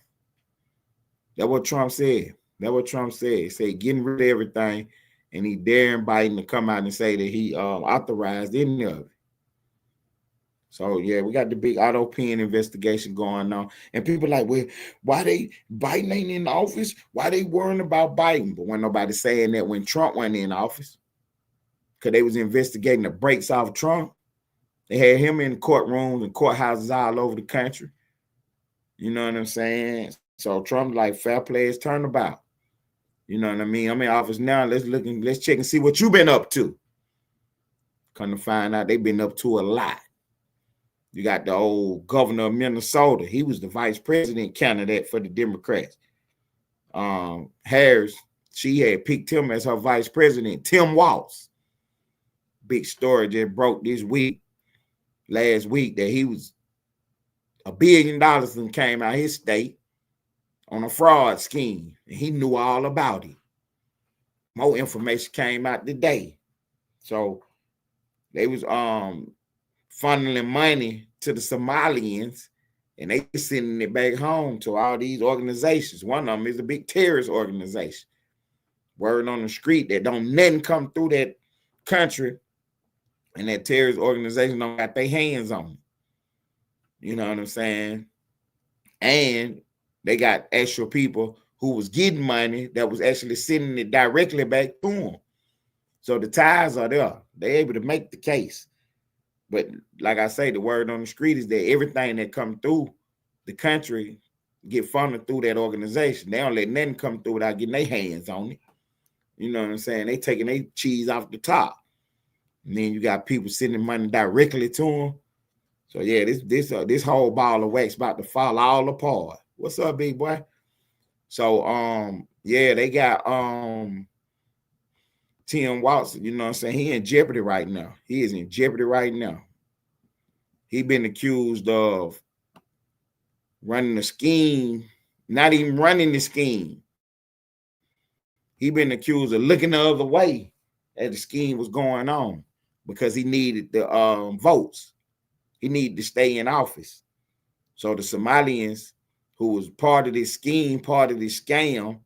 That's what Trump said. That's what Trump said. He said getting rid of everything. And he daring Biden to come out and say that he authorized any of it. So, yeah, we got the big auto pen investigation going on. And people like, well, why Biden ain't in office? Why they worrying about Biden? But when nobody saying that when Trump went in office, because they was investigating the breaks off Trump. They had him in courtrooms and courthouses all over the country. You know what I'm saying? So Trump like, fair play is turnabout. You know what I mean? I'm in office now. Let's check and see what you've been up to. Come to find out they've been up to a lot. You got the old governor of Minnesota. He was the vice president candidate for the Democrats. Harris, she had picked him as her vice president. Tim Walz. Big story just broke this week, last week, that he was $1 billion and came out his state on a fraud scheme. And he knew all about it. More information came out today. So they was funneling money to the Somalians, and they sending it back home to all these organizations. One of them is a big terrorist organization. Word on the street that don't nothing come through that country, and that terrorist organization don't got their hands on it. You know what I'm saying? And they got actual people who was getting money that was actually sending it directly back to them. So the ties are there. They're able to make the case. But like I say, the word on the street is that everything that come through the country get funneled through that organization. They don't let nothing come through without getting their hands on it. You know what I'm saying? They taking their cheese off the top. And then you got people sending money directly to them. So yeah, this whole ball of wax about to fall all apart. What's up, big boy? So yeah, they got Tim Watson, you know what I'm saying? He in jeopardy right now. He is in jeopardy right now. He been accused of running a scheme, not even running the scheme. He been accused of looking the other way as the scheme was going on because he needed the votes. He needed to stay in office. So the Somalians, who was part of this scheme, part of this scam,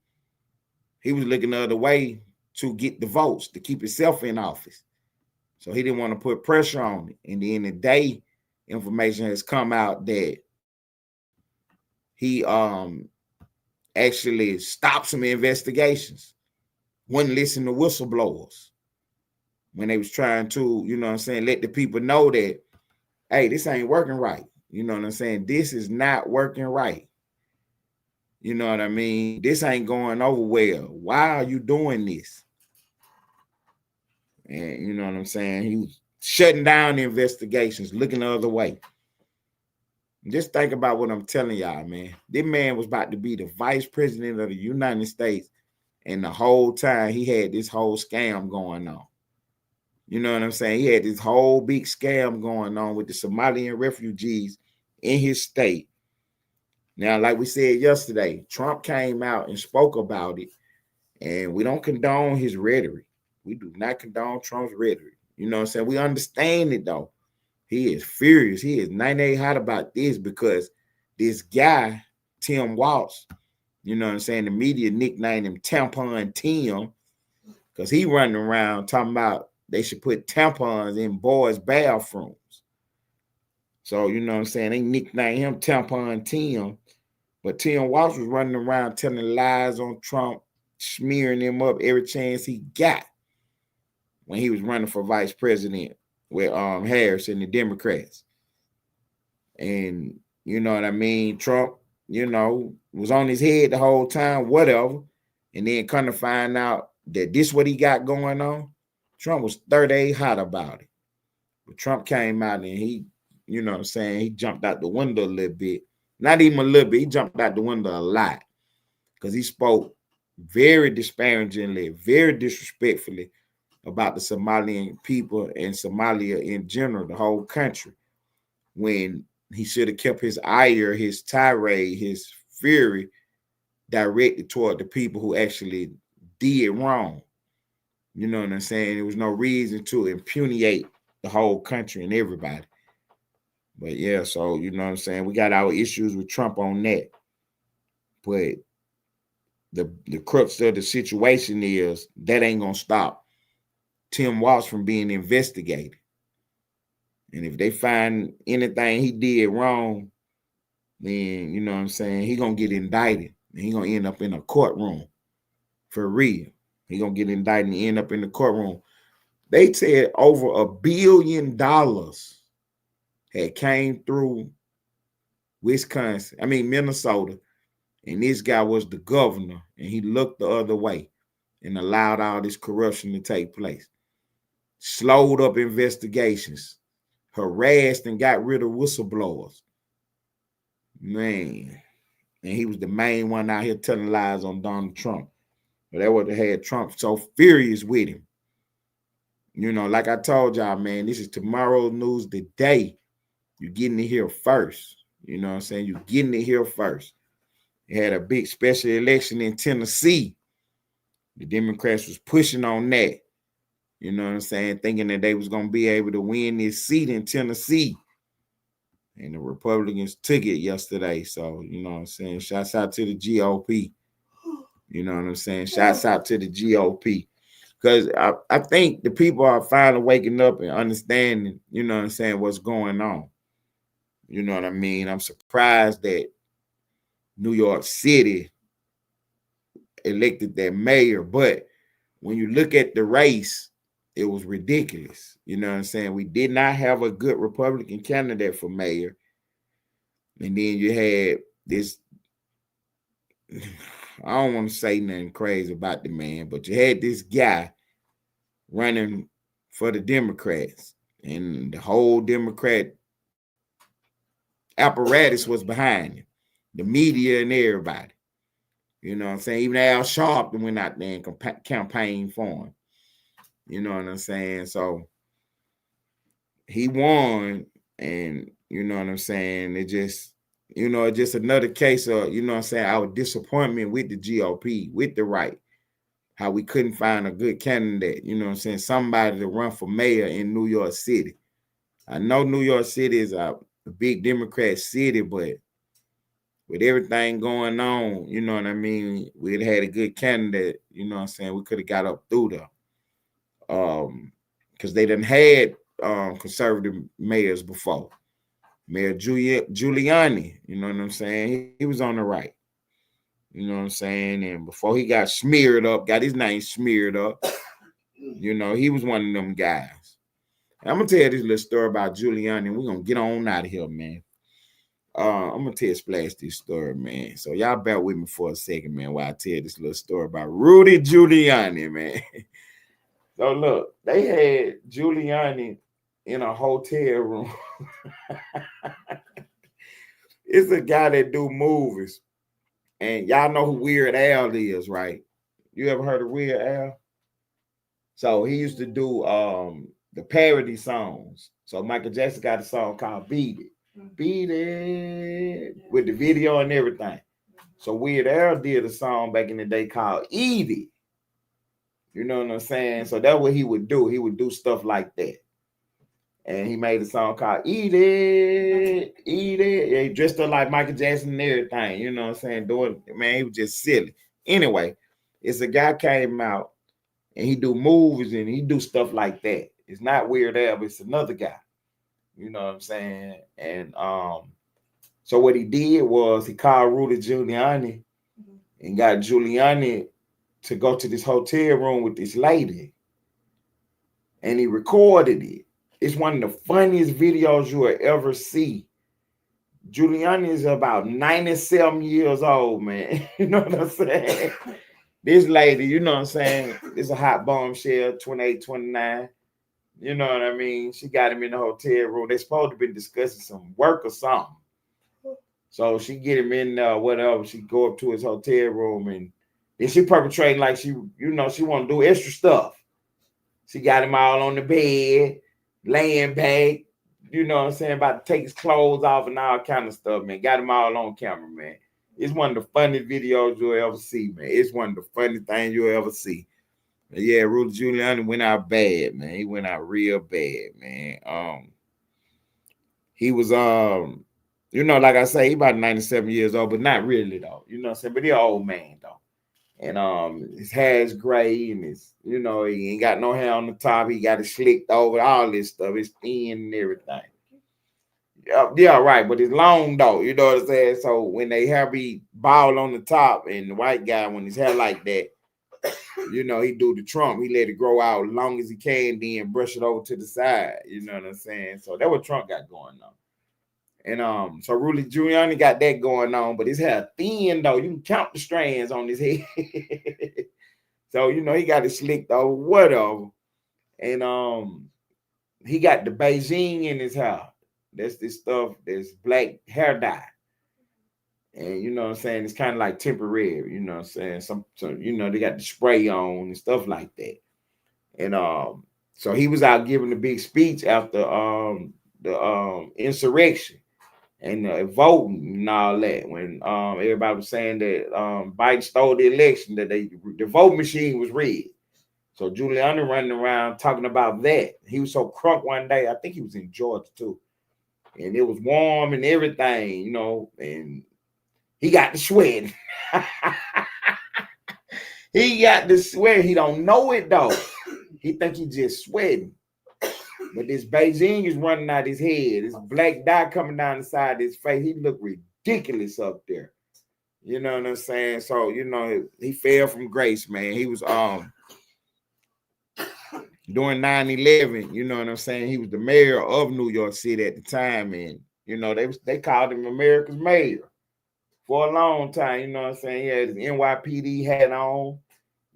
he was looking the other way to get the votes, to keep himself in office. So he didn't want to put pressure on it. And then the day information has come out that he actually stopped some investigations, wouldn't listen to whistleblowers when they was trying to, you know what I'm saying, let the people know that, hey, this ain't working right. You know what I'm saying? This is not working right. You know what I mean? This ain't going over well. Why are you doing this? And you know what I'm saying? He was shutting down the investigations, looking the other way. Just think about what I'm telling y'all, man. This man was about to be the vice president of the United States, and the whole time he had this whole scam going on. You know what I'm saying? He had this whole big scam going on with the Somalian refugees in his state. Now, like we said yesterday, Trump came out and spoke about it, and we don't condone his rhetoric. We do not condone Trump's rhetoric. You know what I'm saying? We understand it, though. He is furious. He is 98 hot about this because this guy, Tim Walz, you know what I'm saying? The media nicknamed him Tampon Tim because he running around talking about they should put tampons in boys' bathrooms. So, you know what I'm saying? They nicknamed him Tampon Tim. But Tim Walz was running around telling lies on Trump, smearing him up every chance he got when he was running for vice president with Harris and the Democrats. And you know what I mean? Trump, you know, was on his head the whole time, whatever. And then kind of find out that this what he got going on. Trump was 38 hot about it. But Trump came out and he, you know what I'm saying, he jumped out the window a little bit. Not even a little bit, he jumped out the window a lot. Because he spoke very disparagingly, very disrespectfully about the Somalian people and Somalia in general, the whole country, when he should have kept his ire, his tirade, his fury directed toward the people who actually did wrong. You know what I'm saying? There was no reason to impugnate the whole country and everybody. But yeah, so you know what I'm saying? We got our issues with Trump on that. But the crux of the situation is that ain't gonna stop Tim Walz from being investigated. And if they find anything he did wrong, then you know what I'm saying, he gonna get indicted. And he gonna end up in a courtroom. For real. He gonna get indicted and end up in the courtroom. They said over $1 billion had came through Minnesota, and this guy was the governor, and he looked the other way and allowed all this corruption to take place. Slowed up investigations, harassed and got rid of whistleblowers. Man, and he was the main one out here telling lies on Donald Trump. But that would have had Trump so furious with him. You know, like I told y'all, man, this is tomorrow's news today. You're getting it here first. You know what I'm saying? You're getting it here first. They had a big special election in Tennessee. The Democrats was pushing on that. You know what I'm saying? Thinking that they was going to be able to win this seat in Tennessee. And the Republicans took it yesterday. So, you know what I'm saying? Shouts out to the GOP. You know what I'm saying? Shouts out to the GOP. Because I think the people are finally waking up and understanding, you know what I'm saying, what's going on. You know what I mean? I'm surprised that New York City elected their mayor. But when you look at the race, it was ridiculous. You know what I'm saying? We did not have a good Republican candidate for mayor. And then you had this, I don't want to say nothing crazy about the man, but you had this guy running for the Democrats, and the whole Democrat apparatus was behind him, the media and everybody. You know what I'm saying? Even Al Sharpton went out there and campaigned for him. You know what I'm saying? So he won, and you know what I'm saying? It just, you know, it's just another case of, you know what I'm saying, our disappointment with the GOP, with the right, how we couldn't find a good candidate, you know what I'm saying, somebody to run for mayor in New York City. I know New York City is a big Democrat city, but with everything going on, you know what I mean, we'd had a good candidate, you know what I'm saying, we could have got up through there. Because they done had conservative mayors before. Mayor Giuliani, you know what I'm saying? He was on the right. You know what I'm saying? And before he got smeared up, got his name smeared up, you know, he was one of them guys. And I'm going to tell you this little story about Giuliani, and we're going to get on out of here, man. I'm gonna tell Splash this story, man. So y'all bear with me for a second, man, while I tell this little story about Rudy Giuliani, man. So look, they had Giuliani in a hotel room. It's a guy that do movies, and y'all know who Weird Al is, right? You ever heard of Weird Al? So he used to do the parody songs. So Michael Jackson got a song called Beat It. Beat It with the video and everything. So Weird Al did a song back in the day called Eat It. You know what I'm saying? So that's what he would do. He would do stuff like that. And he made a song called Eat It, Eat It. Yeah, he dressed up like Michael Jackson and everything. You know what I'm saying? Doing, man, he was just silly. Anyway, it's a guy came out and he do movies and he do stuff like that. It's not Weird Al, but it's another guy. You know what I'm saying? And so what he did was he called Rudy Giuliani and got Giuliani to go to this hotel room with this lady. And he recorded it. It's one of the funniest videos you will ever see. Giuliani is about 97 years old, man. You know what I'm saying? This lady, you know what I'm saying? It's a hot bombshell, 28, 29. You know what I mean? She got him in the hotel room. They're supposed to be discussing some work or something. So she get him in whatever. She go up to his hotel room and then she perpetrating like she, you know, she want to do extra stuff. She got him all on the bed, laying back, you know what I'm saying, about to take his clothes off and all kind of stuff, man. Got him all on camera, man. It's one of the funniest videos you'll ever see, man. It's one of the funniest things you'll ever see. But yeah, Rudy Giuliani went out bad, man. He went out real bad, man. He was you know, like I say, he about 97 years old, but not really though. You know what I'm saying? But he an old man though. And his hair is gray, and his, you know, he ain't got no hair on the top. He got it slicked over, all this stuff. It's thin and everything. Yeah, right. But it's long though. You know what I'm saying? So when they hair be bald on the top, and the white guy, when his hair like that, you know, he do the Trump. He let it grow out as long as he can, then brush it over to the side. You know what I'm saying? So that's what Trump got going on. And so Rudy Giuliani got that going on, but his hair thin though. You can count the strands on his head. So you know he got it slicked over, whatever. And he got the Beijing in his hair. That's this stuff, that's black hair dye. And you know what I'm saying? It's kind of like temporary, you know what I'm saying? Some you know, they got the spray on and stuff like that. And so he was out giving a big speech after the insurrection and voting and all that, when everybody was saying that Biden stole the election, that the vote machine was rigged. So Giuliani running around talking about that. He was so crunk one day, I think he was in Georgia too, and it was warm and everything, you know, and he got the sweat. He got the sweat. He don't know it though. He think he just sweating. But this Beijing is running out his head. This black dye coming down the side of his face. He looked ridiculous up there. You know what I'm saying? So, you know, he fell from grace, man. He was during 9/11, you know what I'm saying? He was the mayor of New York City at the time. And, you know, they called him America's mayor for a long time. You know what I'm saying? He had his NYPD hat on.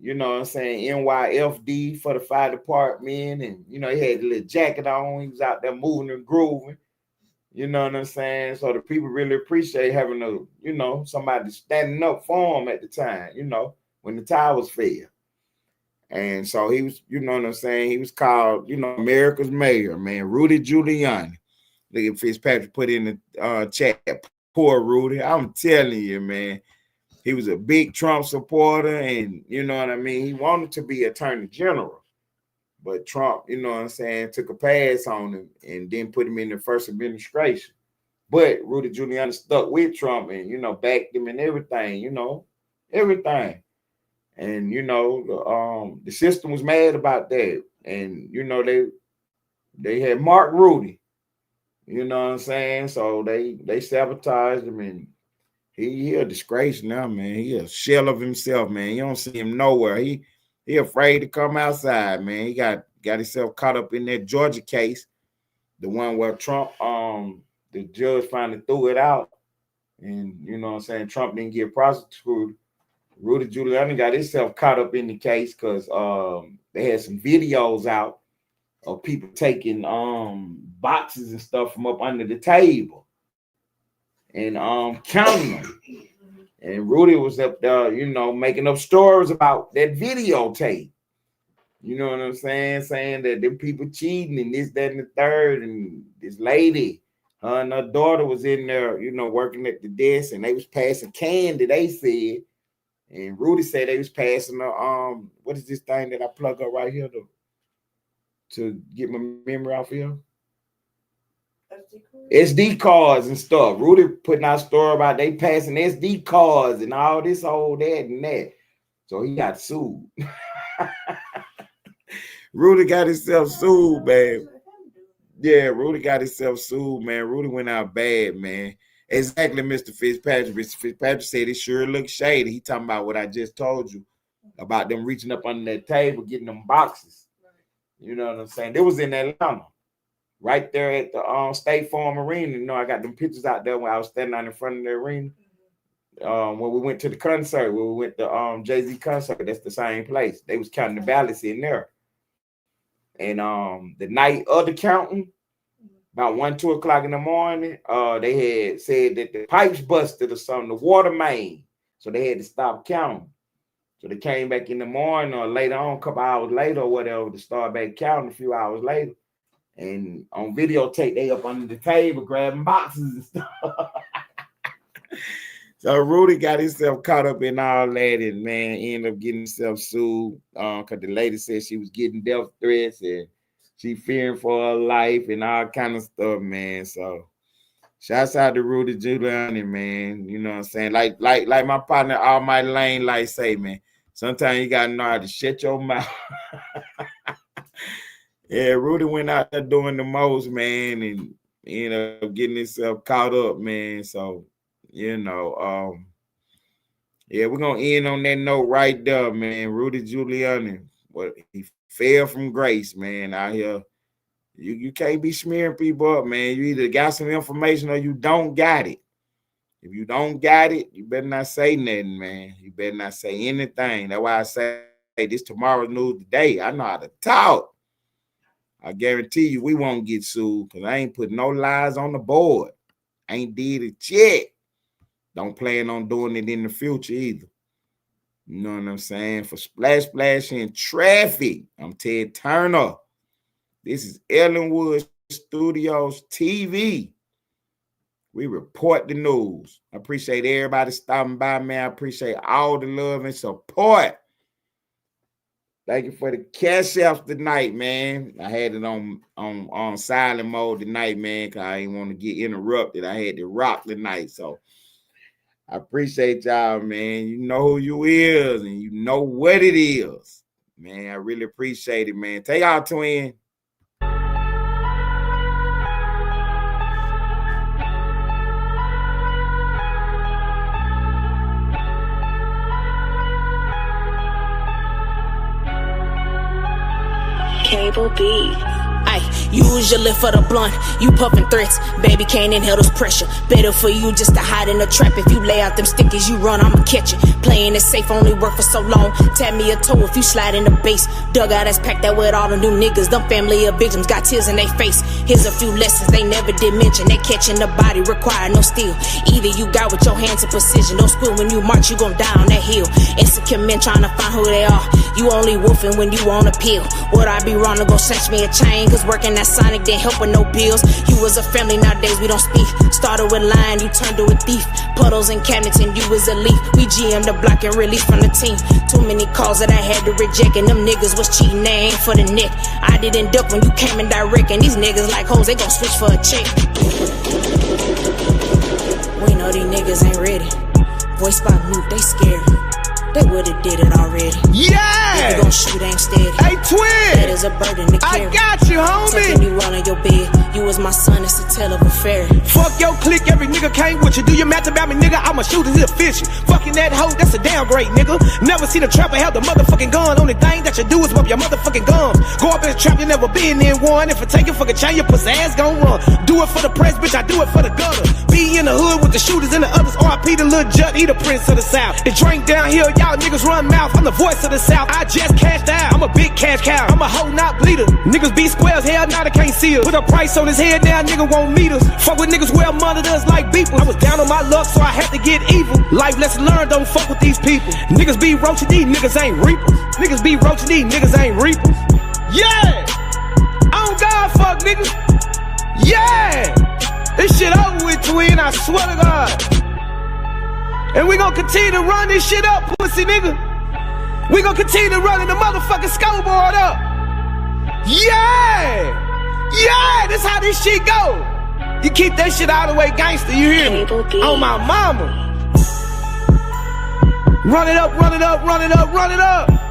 You know what I'm saying, NYFD for the fire department. And, you know, he had a little jacket on. He was out there moving and grooving. You know what I'm saying? So the people really appreciate having you know, somebody standing up for him at the time, you know, when the towers fell. And so he was, you know what I'm saying, he was called, you know, America's mayor, man, Rudy Giuliani. Look at Fitzpatrick put in the chat, poor Rudy. I'm telling you, man. He was a big Trump supporter, and you know what I mean? He wanted to be attorney general, but Trump, you know what I'm saying, took a pass on him and then put him in the first administration. But Rudy Giuliani stuck with Trump and, you know, backed him and everything, you know, everything. And, you know, the system was mad about that. And, you know, they had Mark Rudy, you know what I'm saying? So they sabotaged him, and he a disgrace now, man. He a shell of himself, man. You don't see him nowhere. He afraid to come outside, man. He got himself caught up in that Georgia case, the one where Trump, the judge finally threw it out And you know what I'm saying, Trump didn't get prosecuted. Rudy Giuliani got himself caught up in the case because they had some videos out of people taking boxes and stuff from up under the table and counting them. And Rudy was up there, you know, making up stories about that videotape. You know what I'm saying? Saying that them people cheating and this, that, and the third. And this lady, her and her daughter was in there, you know, working at the desk, and they was passing candy, they said. And Rudy said they was passing the what is this thing that I plug up right here to get my memory off here? SD cards and stuff. Rudy putting out a story about they passing SD cards and all this, old that and that. So he got sued. Rudy got himself sued, man. Yeah, Rudy got himself sued, man. Rudy went out bad, man. Exactly, Mr. Fitzpatrick. Mr. Fitzpatrick said it sure looks shady. He talking about what I just told you about them reaching up under that table, getting them boxes. You know what I'm saying? It was in Atlanta, right there at the State Farm Arena. You know, I got them pictures out there when I was standing out in front of the arena. When we went to the concert, when we went to Jay-Z concert, that's the same place. They was counting the ballots in there. And the night of the counting, about 1, 2 o'clock in the morning, they had said that the pipes busted or something, the water main. So they had to stop counting. So they came back in the morning or later on, a couple hours later or whatever, to start back counting a few hours later. And on videotape, they up under the table grabbing boxes and stuff. So Rudy got himself caught up in all that, and man, ended up getting himself sued because the lady said she was getting death threats and she fearing for her life and all kind of stuff, man. So shouts out to Rudy Giuliani, man. You know what I'm saying? Like my partner Almighty Lane like say, man, sometimes you gotta know how to shut your mouth. Yeah, Rudy went out there doing the most, man, and ended up getting himself caught up, man. So you know, yeah, we're gonna end on that note right there, man. Rudy Giuliani, well, he fell from grace, man. Out here, you can't be smearing people up, man. You either got some information or you don't got it. If you don't got it, you better not say nothing, man. You better not say anything. That's why I say, hey, this tomorrow's news today. I know how to talk. I guarantee you we won't get sued because I ain't put no lies on the board. I ain't did it yet. Don't plan on doing it in the future either. You know what I'm saying? For Splash in Traffic, I'm Ted Turner. This is Ellenwood Studios TV. We report the news. I appreciate everybody stopping by, man. I appreciate all the love and support. Thank you for the cash outs tonight, man. I had it on silent mode tonight, man, because I didn't want to get interrupted. I had to rock tonight, so I appreciate y'all, man. You know who you is, and you know what it is. Man, I really appreciate it, man. Take our twin. Cable B. Use your lip for the blunt, you puffin' threats. Baby can't inhale this pressure. Better for you just to hide in the trap. If you lay out them stickers, you run, I'ma catch it. Playing it safe only work for so long. Tap me a toe if you slide in the base. Dugout that's packed out with all the new niggas. Them family of victims got tears in their face. Here's a few lessons they never did mention. They catching the body, require no steel. Either you got with your hands in precision. Don't squeal when you march, you gon' die on that hill. Insecure men trying to find who they are. You only wolfing when you on a pill. Would I be wrong to go snatch me a chain? Cause working that Sonic didn't help with no bills. You was a family, nowadays we don't speak. Started with lying, you turned to a thief. Puddles and cabinets and you was a leaf. We GM the block and released from the team. Too many calls that I had to reject. And them niggas was cheating, they ain't for the neck. I didn't duck when you came in direct. And these niggas like hoes, they gon' switch for a check. We know these niggas ain't ready. Voice by mute, they scared. They would've did it already. Yeah! If you gon' shoot, ain't steady. Hey, twin! That is a burden to carry. I got you, homie! Taking you on your bed. You was my son, it's a tale of a fairy. Fuck your clique, every nigga came with you. Do your math about me, nigga? I'm a shooter, he's efficient. Fucking that hoe, that's a downgrade, nigga. Never seen a trapper held the motherfucking gun. Only thing that you do is bump your motherfucking gums. Go up in the trap, you never been in one. If I take your fucking chain, your pussy ass gon' run. Do it for the press, bitch, I do it for the gutter. Be in the hood with the shooters and the others. RP the Lil Jut, he the prince of the South. The drink downhill, y'all niggas run mouth. I'm the voice of the South, I just cashed out. I'm a big cash cow, I'm a hoe, not bleeder. Niggas be squares, hell nah, they can't see us. Put a price on his head, now nigga won't meet us. Fuck with niggas, wear monitors like beepers. I was down on my luck, so I had to get evil. Life lesson learned, don't fuck with these people. Niggas be roaching, these niggas ain't reapers. Niggas be roaching, these niggas ain't reapers. Yeah! On God, fuck niggas. Yeah! This shit over with, twin, I swear to God. And we gon' continue to run this shit up, pussy nigga. We gon' continue to run the motherfucking scoreboard up. Yeah! Yeah, this how this shit go. You keep that shit out of the way, gangster, you hear me? On my mama. Run it up, run it up, run it up, run it up.